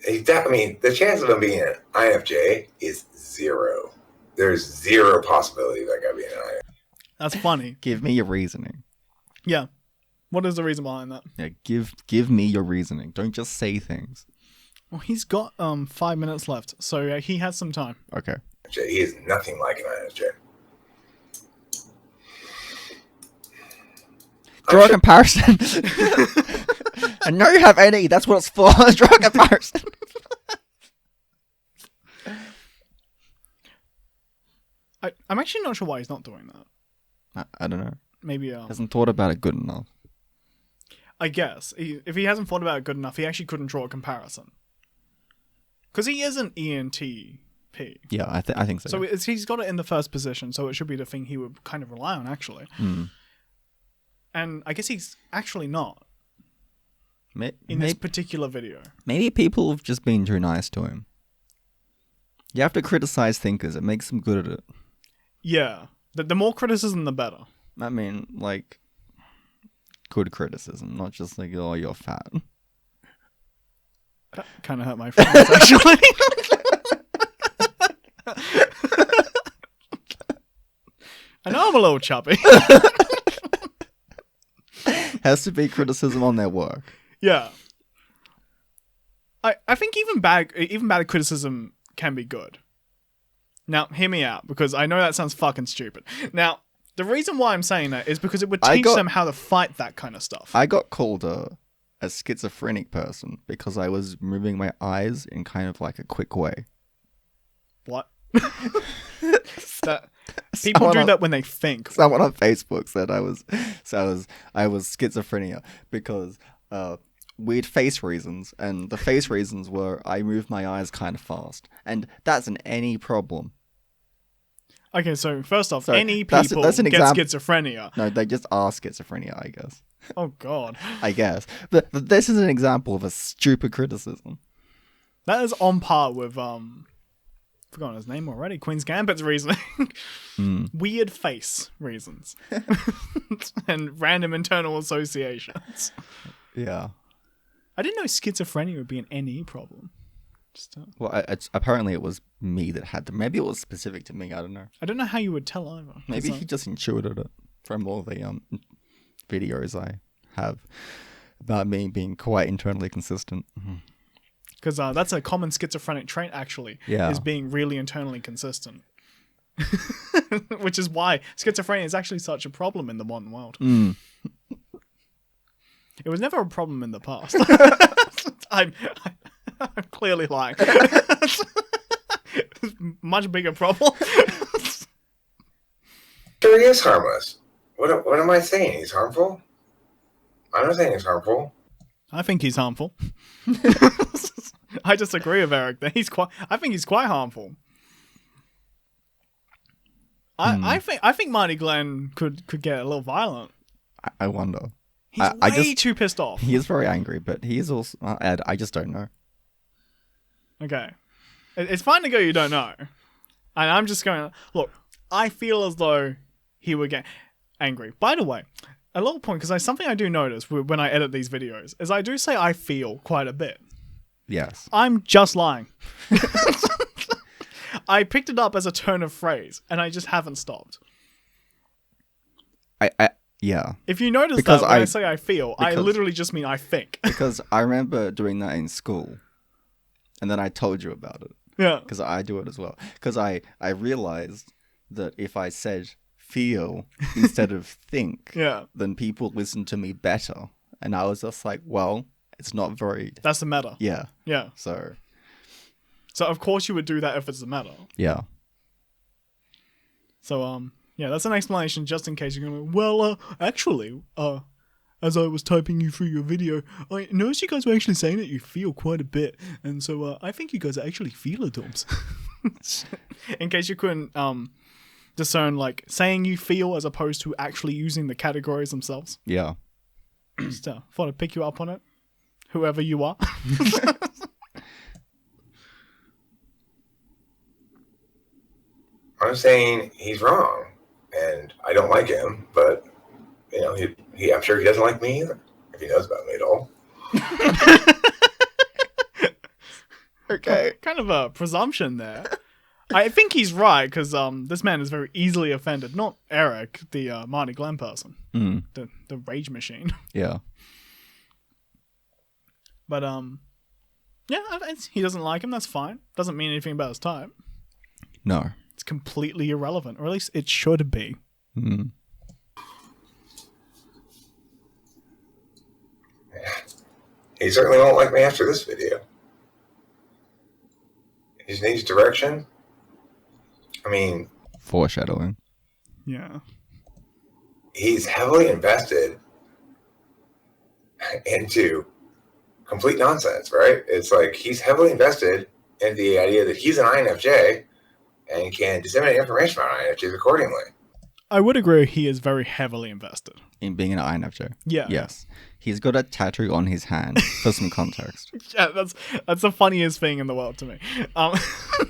The chance of him being an INFJ is 0. There's 0 possibility of that guy being an INFJ. That's funny. Give me your reasoning. Yeah. What is the reason behind that? Yeah, give me your reasoning. Don't just say things. Well, he's got 5 minutes left, so he has some time. Okay. He is nothing like an INFJ. Draw a comparison. I know you have NE. That's what it's for. Draw a comparison. I'm actually not sure why he's not doing that. I don't know. Maybe Hasn't thought about it good enough. I guess if he hasn't thought about it good enough, he actually couldn't draw a comparison. Because he is an ENTP. Yeah, I think so. So he's got it in the first position, so it should be the thing he would kind of rely on, actually. And I guess he's actually not in this particular video. Maybe people have just been too nice to him. You have to criticize thinkers. It makes them good at it. Yeah. The more criticism, the better. I mean, like, good criticism, not just like, oh, you're fat. That kind of hurt my feelings, actually. I know I'm a little chubby. Has to be criticism on their work. Yeah. I think even bad criticism can be good. Now, hear me out, because I know that sounds fucking stupid. Now, the reason why I'm saying that is because it would teach them how to fight that kind of stuff. I got called a schizophrenic person because I was moving my eyes in kind of like a quick way. What? People do that when they think. Someone on Facebook said I was schizophrenia because weird face reasons, and the face reasons were I move my eyes kind of fast, and that's any problem. Okay, so first off, Sorry, any people get schizophrenia. No, they just are schizophrenia, I guess. Oh god. I guess, but this is an example of a stupid criticism. That is on par with forgotten his name already. Queen's Gambit's reasoning. Weird face reasons. And random internal associations. Yeah. I didn't know schizophrenia would be an NE problem. Well, apparently it was me that had them. Maybe it was specific to me. I don't know. I don't know how you would tell either. Maybe he just intuited it from all the videos I have about me being quite internally consistent. Because that's a common schizophrenic trait, actually. Yeah. Is being really internally consistent. Which is why schizophrenia is actually such a problem in the modern world. It was never a problem in the past. I'm clearly lying. Much bigger problem. Sure, he is harmless. What am I saying? He's harmful? I'm not saying he's harmful. I think he's harmful. I disagree with Eric. I think he's quite harmful. I think Marty Glenn could get a little violent. I wonder. He's too pissed off. He is very angry, but he is also... I just don't know. Okay. It's fine to go you don't know. And I'm just going... Look, I feel as though he would get angry. By the way, a little point, because something I do notice when I edit these videos, is I do say I feel quite a bit. Yes. I'm just lying. I picked it up as a turn of phrase, and I just haven't stopped. Yeah. If you notice that when I say I feel, I literally just mean I think. Because I remember doing that in school, and then I told you about it. Yeah. Because I do it as well. Because I realized that if I said feel instead of think, then people listen to me better. And I was just like, well, it's not very... That's the meta. Yeah. Yeah. So of course you would do that if it's the meta. Yeah. So, yeah, that's an explanation just in case you're going to go, well, actually, as I was typing you through your video, I noticed you guys were actually saying that you feel quite a bit. And so I think you guys are actually feelers. In case you couldn't discern, like, saying you feel as opposed to actually using the categories themselves. Yeah. Just thought I'd pick you up on it, whoever you are. I'm saying he's wrong, and I don't like him, but, you know, I'm sure he doesn't like me either, if he knows about me at all. Okay. Kind of a presumption there. I think he's right, because this man is very easily offended. Not Eric, the Marty Glenn person. The rage machine. Yeah. But, yeah, he doesn't like him, that's fine. Doesn't mean anything about his type. No. It's completely irrelevant, or at least it should be. He certainly won't like me after this video. He just needs direction. I mean... Foreshadowing. Yeah. He's heavily invested into complete nonsense, right? It's like he's heavily invested in the idea that he's an INFJ and can disseminate information about INFJs accordingly. I would agree he is very heavily invested. In being an INFJ? Yeah. Yes. He's got a tattoo on his hand, for some context. Yeah, that's the funniest thing in the world to me.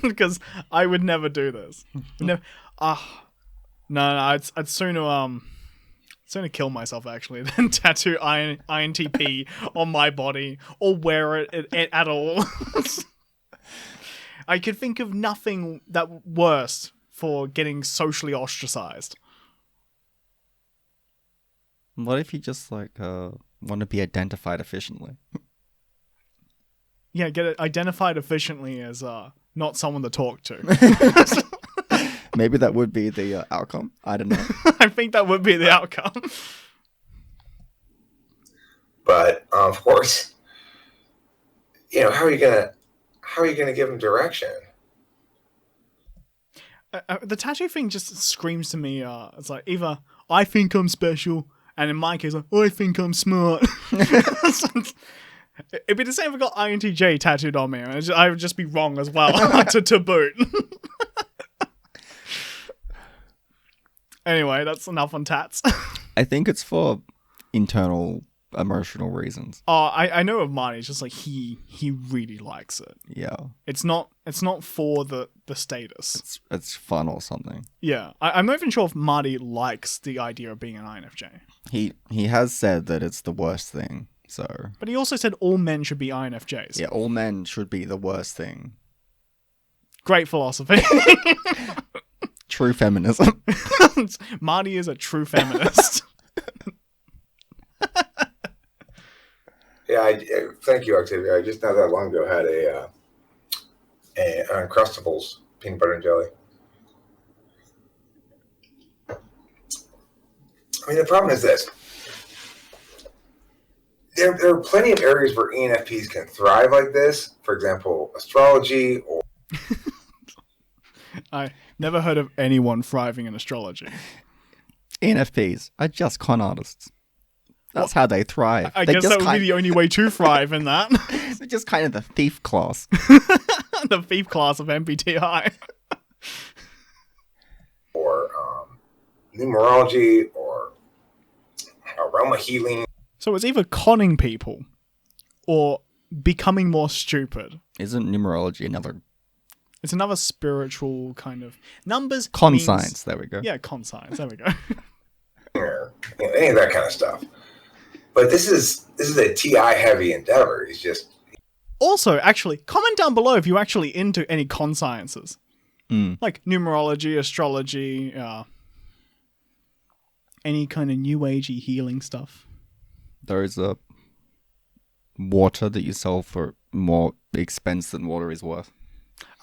Because I would never do this. No, I'd sooner gonna kill myself actually, then tattoo INTP on my body or wear it at all. I could think of nothing that worse for getting socially ostracized. What if you just want to be identified efficiently? Yeah, get it identified efficiently as not someone to talk to. Maybe that would be the outcome. I don't know. I think that would be the outcome. But of course, how are you gonna give him direction? The tattoo thing just screams to me. It's like either I think I'm special, and in my case, I think I'm smart. It'd be the same if I got INTJ tattooed on me. I would just be wrong as well to boot. Anyway, that's enough on tats. I think it's for internal emotional reasons. Oh, I know of Marty. It's just like he really likes it. Yeah. It's not for the status. It's fun or something. Yeah. I'm not even sure if Marty likes the idea of being an INFJ. He has said that it's the worst thing. So. But he also said all men should be INFJs. Yeah, all men should be the worst thing. Great philosophy. True feminism. Marty is a true feminist. Yeah, thank you, Octavia. I just not that long ago had an Uncrustables peanut butter and jelly. I mean, the problem is this. There are plenty of areas where ENFPs can thrive like this. For example, astrology or... I never heard of anyone thriving in astrology. ENFPs are just con artists. That's how they thrive. I guess that would be the only way to thrive in that. They're just kind of the thief class. The thief class of MBTI. Or numerology or aroma healing. So it's either conning people or becoming more stupid. Isn't numerology another... It's another spiritual kind of... Numbers Con science, there we go. Yeah, con science, there we go. Any of that kind of stuff. But this is a TI heavy endeavor. He's just... Also, actually, comment down below if you're actually into any con sciences. Like numerology, astrology, any kind of new agey healing stuff. There is a water that you sell for more expense than water is worth.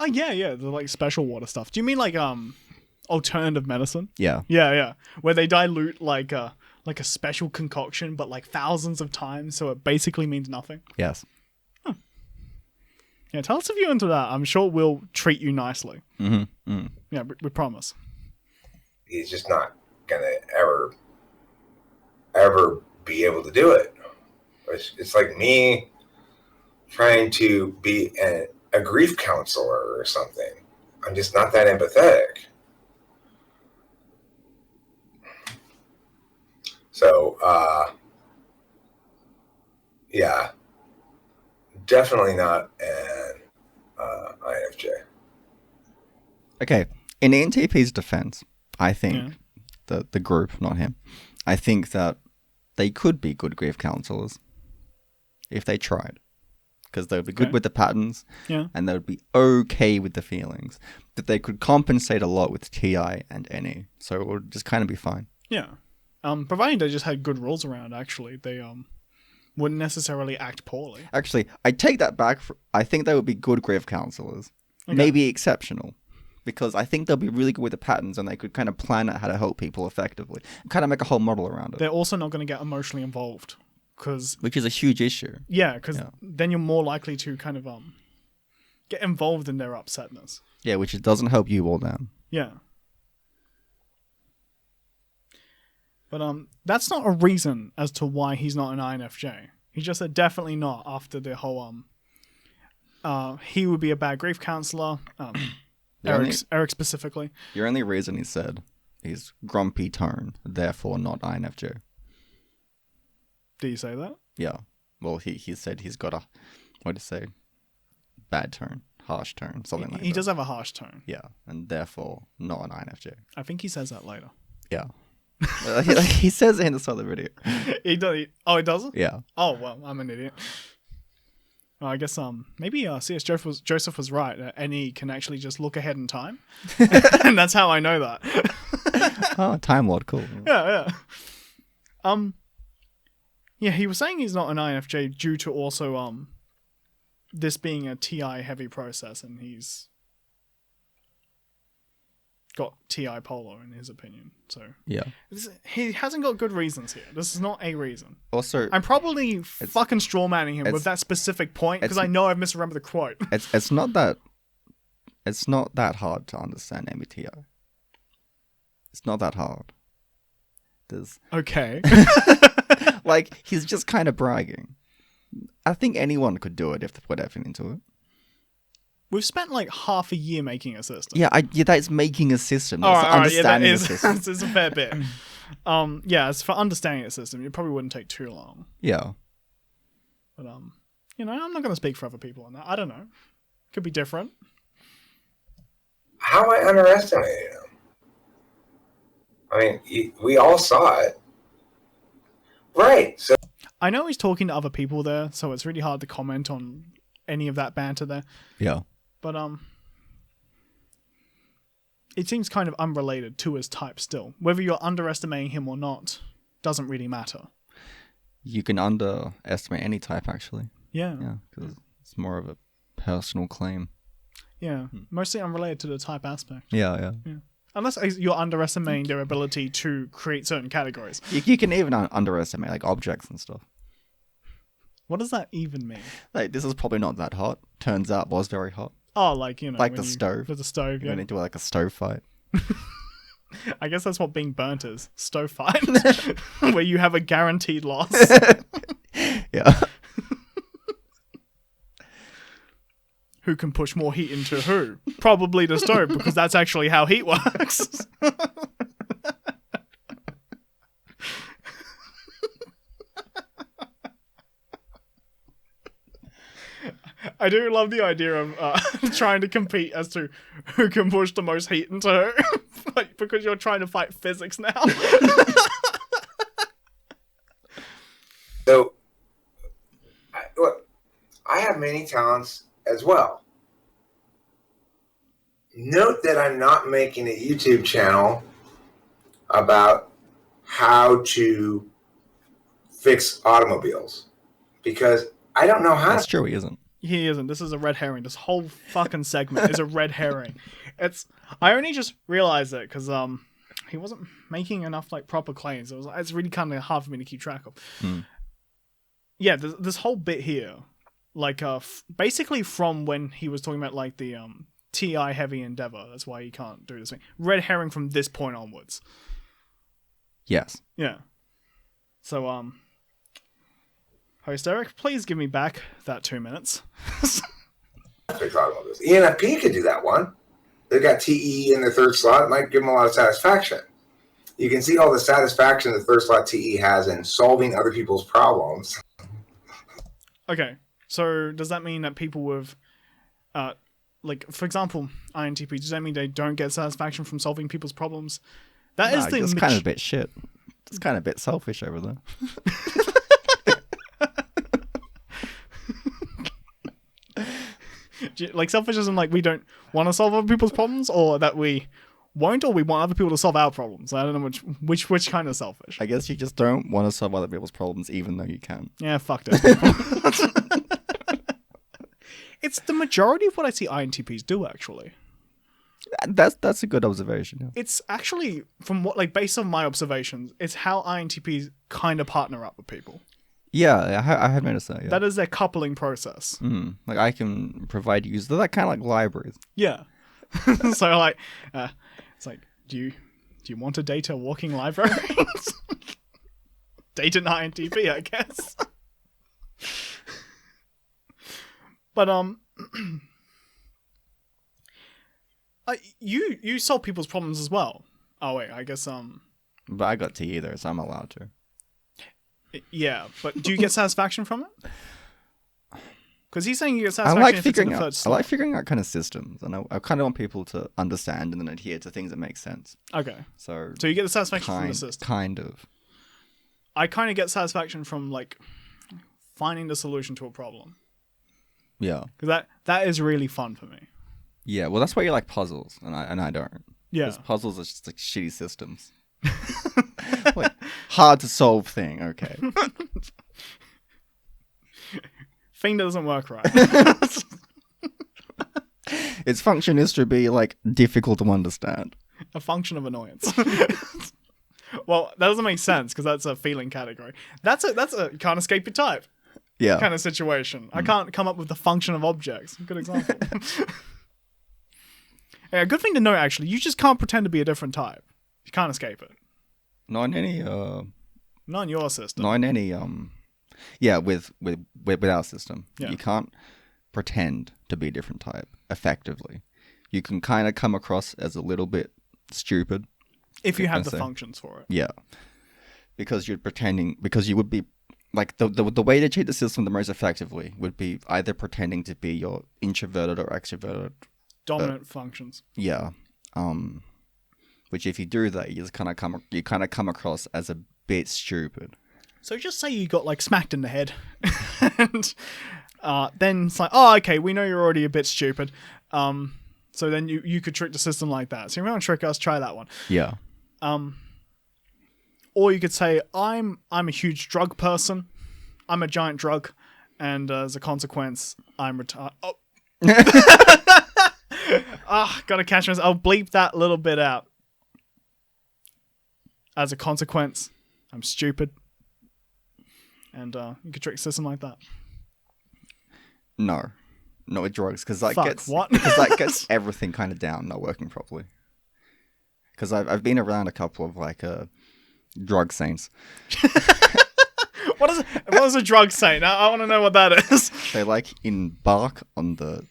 Oh, yeah, the like special water stuff. Do you mean like alternative medicine? Yeah. Yeah. Where they dilute like a special concoction, but like thousands of times, so it basically means nothing. Yes. Yeah, tell us if you're into that. I'm sure we'll treat you nicely. Mm-hmm. Yeah, we promise. He's just not gonna ever be able to do it. It's like me trying to be a grief counselor or something. I'm just not that empathetic. So, yeah, definitely not an INFJ. Okay, in ENTP's defense, I think the group, not him, I think that they could be good grief counselors if they tried. Because they would be good with the patterns, and they would be okay with the feelings. But they could compensate a lot with TI and NE, so it would just kind of be fine. Yeah. Providing they just had good rules around, actually, they wouldn't necessarily act poorly. Actually, I take that back. I think they would be good grief counselors. Okay. Maybe exceptional. Because I think they'll be really good with the patterns, and they could kind of plan out how to help people effectively. And kind of make a whole model around it. They're also not going to get emotionally involved. Which is a huge issue. Yeah, because then you're more likely to kind of get involved in their upsetness. Yeah, which it doesn't help you or them. Yeah. But that's not a reason as to why he's not an INFJ. He just said definitely not after the whole he would be a bad grief counselor. Eric specifically. Your only reason he said is grumpy tone, therefore not INFJ. Did you say that? Yeah. Well, he said he's got a, what do you say, bad tone, harsh tone, something like that. He does have a harsh tone. Yeah, and therefore not an INFJ. I think he says that later. Yeah. He says it in this other video. He does. Oh, it doesn't. Yeah. Oh well, I'm an idiot. Oh, I guess maybe C.S. Joseph was right. NE can actually just look ahead in time, and that's how I know that. Oh, Time Lord, cool. Yeah. Yeah, he was saying he's not an INFJ due to also this being a TI heavy process, and he's got TI polar in his opinion. So Yeah. he hasn't got good reasons here. This is not a reason. Also, I'm probably fucking strawmanning him with that specific point because I know I've misremembered the quote. It's not that hard to understand MBTI. It's not that hard. There's Okay. like he's just kind of bragging. I think anyone could do it if they put effort into it. We've spent like half a year making a system. Yeah, that's making a system. That's understanding a system. It's a fair bit. Yeah, as for understanding a system, it probably wouldn't take too long. Yeah. But I'm not going to speak for other people on that. I don't know. Could be different. How I underestimated him. I mean, we all saw it. Right. So I know he's talking to other people there, so it's really hard to comment on any of that banter there. Yeah. But it seems kind of unrelated to his type still. Whether you're underestimating him or not doesn't really matter. You can underestimate any type, actually. Yeah. Yeah, because it's more of a personal claim. Yeah. Mostly unrelated to the type aspect. Yeah. Unless you're underestimating their ability to create certain categories. You can even underestimate like objects and stuff. What does that even mean? Like, this is probably not that hot. Turns out was very hot. Oh, like, like the stove. With the stove, You yeah. went into like a stove fight. I guess that's what being burnt is. Stove fight. Where you have a guaranteed loss. Yeah. Who can push more heat into who? Probably the stove, because that's actually how heat works. I do love the idea of trying to compete as to who can push the most heat into who. Like, because you're trying to fight physics now. So, look, I have many talents as well. Note that I'm not making a YouTube channel about how to fix automobiles because I don't know how. That's true, he isn't. He isn't. This is a red herring. This whole fucking segment is a red herring. I only just realized it because he wasn't making enough like proper claims. It's really kind of hard for me to keep track of. Yeah, this whole bit here, like basically from when he was talking about like the TI heavy endeavor. That's why he can't do this thing. Red herring from this point onwards. Yes. Yeah. So host Eric, please give me back that 2 minutes. ENFP could do that one. They've got TE in their third slot. It might give them a lot of satisfaction. You can see all the satisfaction the third slot TE has in solving other people's problems. Okay, so does that mean that people with, like, for example, INTP, does that mean they don't get satisfaction from solving people's problems? It's kind of a bit shit. It's kind of a bit selfish over there. Like, selfish isn't like we don't want to solve other people's problems, or that we won't, or we want other people to solve our problems. I don't know which kind of selfish. I guess you just don't want to solve other people's problems even though you can. Yeah, fuck those people. It's the majority of what I see INTPs do, actually. That's a good observation. Yeah. It's actually, from what, like, based on my observations, it's how INTPs kind of partner up with people. Yeah, I have noticed that. Yeah. That is their coupling process. Like, I can provide you. They're like kind of like libraries. Yeah. So, like, it's like, do you want to date a walking library? Date an INTP, I guess. But you solve people's problems as well. Oh wait, I guess But I got TE there, so I'm allowed to. Yeah, but do you get satisfaction from it? Because he's saying you get I satisfaction like if it's in figuring the out. third I slot. like figuring out kind of systems, and I kind of want people to understand and then adhere to things that make sense. Okay. So So you get the satisfaction from the system. kind of. I kind of get satisfaction from like finding the solution to a problem. Yeah. Because that is really fun for me. Yeah. Well, that's why you like puzzles, and I don't. Yeah. Because puzzles are just like shitty systems. Like hard to solve thing. Okay. Thing that doesn't work right. Its function is to be like difficult to understand. A function of annoyance. Well, that doesn't make sense because that's a feeling category. That's a you can't escape your type Yeah. kind of situation. I can't come up with the function of objects. Good example. Yeah, good thing to know actually. You just can't pretend to be a different type. You can't escape it. Not in any Not in your system. Not in any yeah, with our system. Yeah. You can't pretend to be a different type effectively. You can kind of come across as a little bit stupid. If you have the say. functions for it. Yeah. Because you're pretending, because you would be like the way to cheat the system the most effectively would be either pretending to be your introverted or extroverted. Dominant functions. Yeah. Which if you do that, you just kind of come across as a bit stupid. So just say you got like smacked in the head, and then it's like, oh, okay, we know you're already a bit stupid. So then you could trick the system like that. So you want to trick us? Try that one. Yeah. Or you could say, I'm a huge drug person. I'm a giant drug, and as a consequence, I'm retired. Oh. Gotta catch myself. I'll bleep that little bit out. As a consequence, I'm stupid. And you could trick the system like that. No. Not with drugs, because that Fuck, gets what? because that gets everything kind of down, not working properly. Because I've been around a couple of like drug saints. What is a drug saint? I want to know what that is. They like embark on the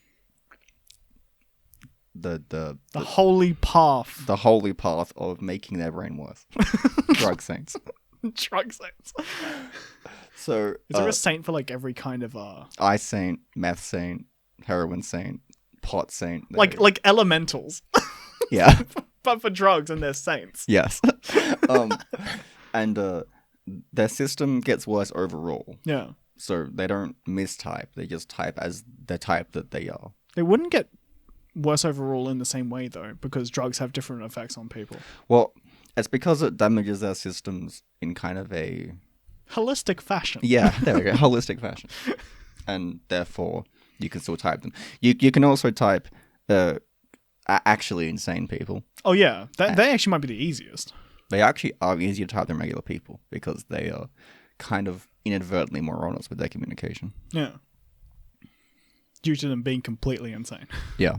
holy path. the holy path of making their brain worse. Drug saints. Drug saints. So Is there a saint for like every kind of eye saint, meth saint, heroin saint, pot saint? like elementals, yeah. but for drugs and they're saints? Yes. And their system gets worse overall. Yeah. So they don't mistype. They just type as the type that they are. They wouldn't get worse overall in the same way though, because drugs have different effects on people. Well, it's because it damages their systems in kind of a... Holistic fashion. Yeah, there we go. Holistic fashion. And therefore, you can still type them. You can also type actually insane people. Oh yeah, they actually might be the easiest. They actually are easier to type than regular people because they are kind of inadvertently more honest with their communication. Yeah. Due to them being completely insane. Yeah.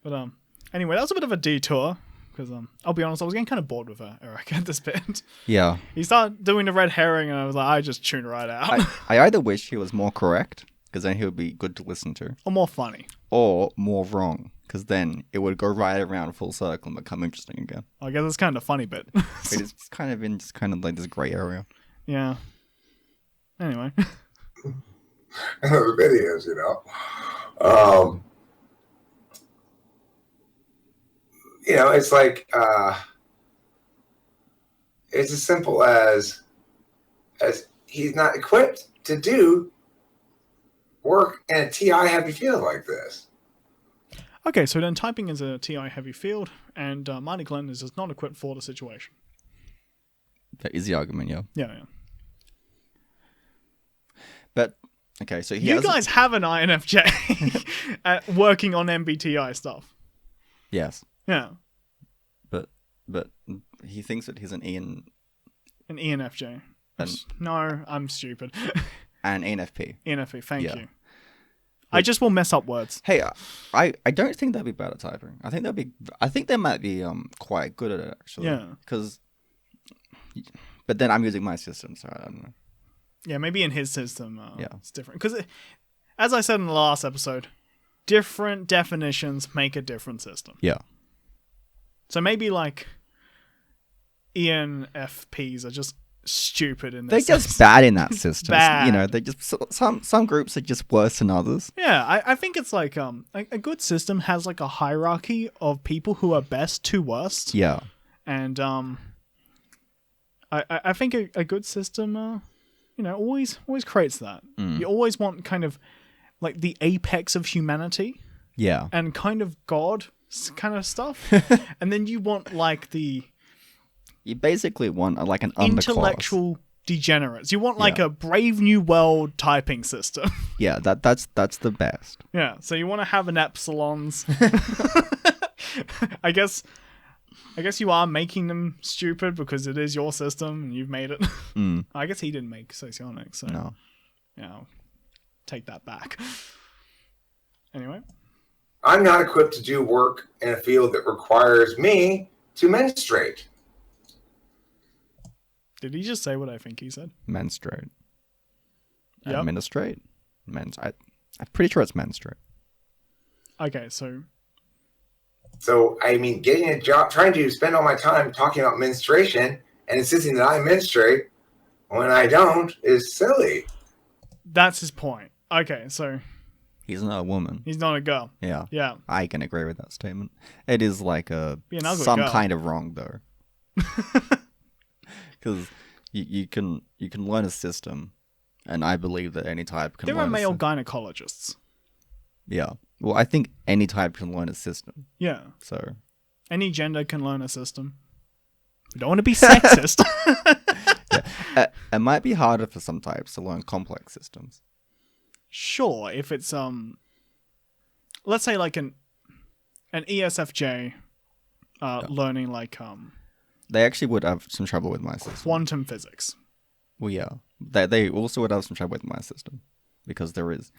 But anyway, that was a bit of a detour because I'll be honest, I was getting kind of bored with Eric at this bit. Yeah. He started doing the red herring, and I was like, I just tuned right out. I either wish he was more correct, because then he would be good to listen to, Or more funny. or more wrong, because then it would go right around full circle and become interesting again. I guess it's kind of a funny bit. It is kind of in just kind of like this gray area. Yeah. Anyway. The videos, you know. You know, it's like it's as simple as he's not equipped to do work in a TI heavy field like this. Okay, so then typing is a TI heavy field, and Marty Glenn is just not equipped for the situation. That is the argument, yeah. Yeah. But okay, so You guys have an INFJ at working on MBTI stuff. yes, Yeah. but he thinks that he's an An ENFJ. No, I'm stupid. an ENFP. ENFP, thank Yeah. you. I just will mess up words. Hey, I don't think they'd be bad at typing. I think they might be quite good at it actually. Yeah. But then I'm using my system, so I don't know. Yeah, maybe in his system Yeah. it's different. Because, as I said in the last episode, different definitions make a different system. Yeah. So maybe, like, ENFPs are just stupid in They're this. just bad in that system. Bad. You know, they just some groups are just worse than others. Yeah, I think it's like a good system has like a hierarchy of people who are best to worst. Yeah. And I think a good system, always creates that. You always want kind of like the apex of humanity. Yeah. And kind of God kind of stuff. And then you want like the You basically want like an intellectual degenerates. You want like a Brave New World typing system. Yeah, that's the best. Yeah, so you want to have an epsilons. I guess you are making them stupid because it is your system and you've made it. I guess he didn't make Socionics, so No. I'll take that back. Anyway. I'm not equipped to do work in a field that requires me to menstruate. Did he just say what I think he said? Menstruate. Yep. Administrate. I'm pretty sure it's menstruate. Okay, so I mean, getting a job, trying to spend all my time talking about menstruation and insisting that I menstruate when I don't is silly. that's his point. Okay, so He's not a woman. he's not a girl. Yeah. Yeah. I can agree with that statement. It is like Be an ugly some girl. kind of wrong though. Because you can learn a system, and I believe that any type can There learn are a male system. gynecologists. Yeah. Well, I think any type can learn a system. Yeah. So Any gender can learn a system. We don't want to be sexist. it might be harder for some types to learn complex systems. Sure, if it's let's say like an ESFJ learning like They actually would have some trouble with my system. quantum physics. Well, yeah. They also would have some trouble with my system because there is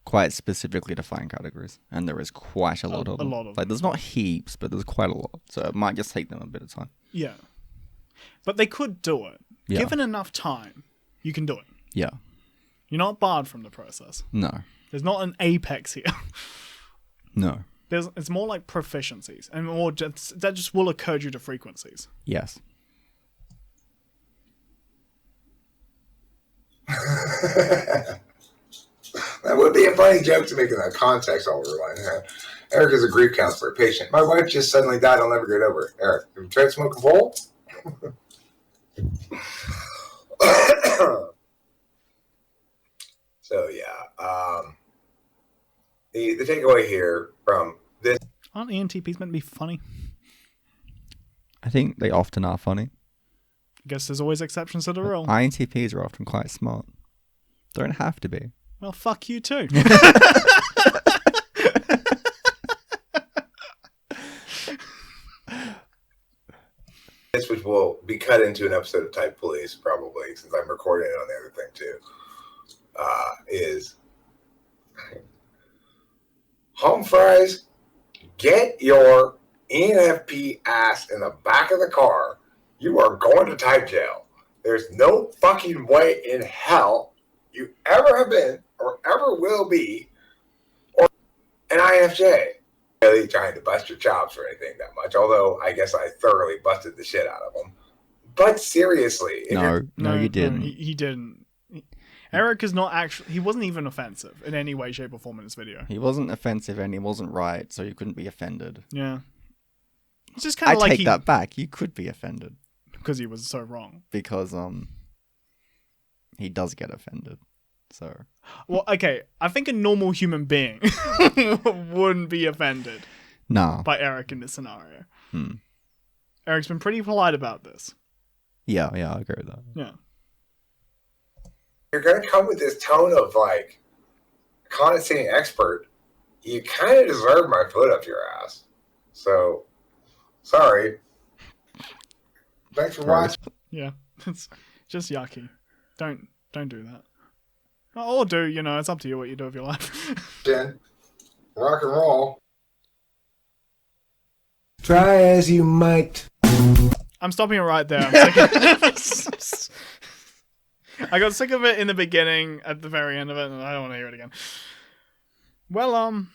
quite specifically defined categories, and there is quite a lot of them. A lot of like, there's not heaps, but there's quite a lot. So it might just take them a bit of time. Yeah. But they could do it. Yeah. Given enough time, you can do it. Yeah. You're not barred from the process. No. There's not an apex here. No. It's more like proficiencies, and more that just will occur due to frequencies. Yes. That would be a funny joke to make in that context. All rewind. Eric is a grief counselor, patient. My wife just suddenly died. I'll never get over it. Eric, have you tried smoking a bowl? So yeah, the takeaway here from this. Aren't ENTPs meant to be funny? I think they often are funny. I guess there's always exceptions to the rule. INTPs are often quite smart. Don't have to be. Well, fuck you too. This, which will be cut into an episode of Type Police, probably, since I'm recording it on the other thing too, is home fries. Get your ENFP ass in the back of the car. You are going to type jail. There's no fucking way in hell you ever have been or ever will be or an INFJ. Really trying to bust your chops or anything that much, although I guess I thoroughly busted the shit out of them. But seriously, No, you didn't. He didn't. Eric is not actually. He wasn't even offensive in any way, shape, or form in this video. He wasn't offensive and he wasn't right, so you couldn't be offended. Yeah. It's just kind I of like take that back. You could be offended because he was so wrong. because he does get offended. So Well, okay. I think a normal human being wouldn't be offended no. by Eric in this scenario. Eric's been pretty polite about this. Yeah, I agree with that. Yeah. You're going to come with this tone of like condescending expert, you kind of deserve my foot up your ass. So, sorry. Thanks for watching. Yeah. It's just yucky. Don't do that. Or do, it's up to you what you do with your life. Rock and roll. Try as you might. I'm stopping it right there. I'm sick I got sick of it in the beginning, at the very end of it, and I don't want to hear it again. Well,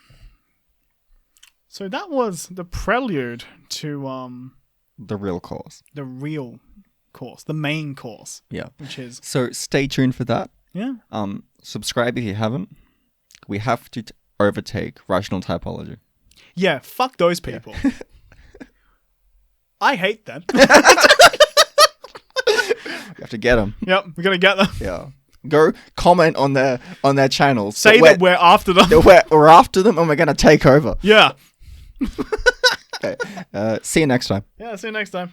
so that was the prelude to The real cause. the real course, the main course. Yeah. Which is So stay tuned for that. yeah. Subscribe if you haven't. We have to overtake rational typology. Yeah, fuck those people. I hate them. We have to get them. Yep, we're gonna get them. Yeah. Go comment on their channels. Say that we're after them. We're after them and we're gonna take over. Yeah. Okay. See you next time. Yeah, see you next time.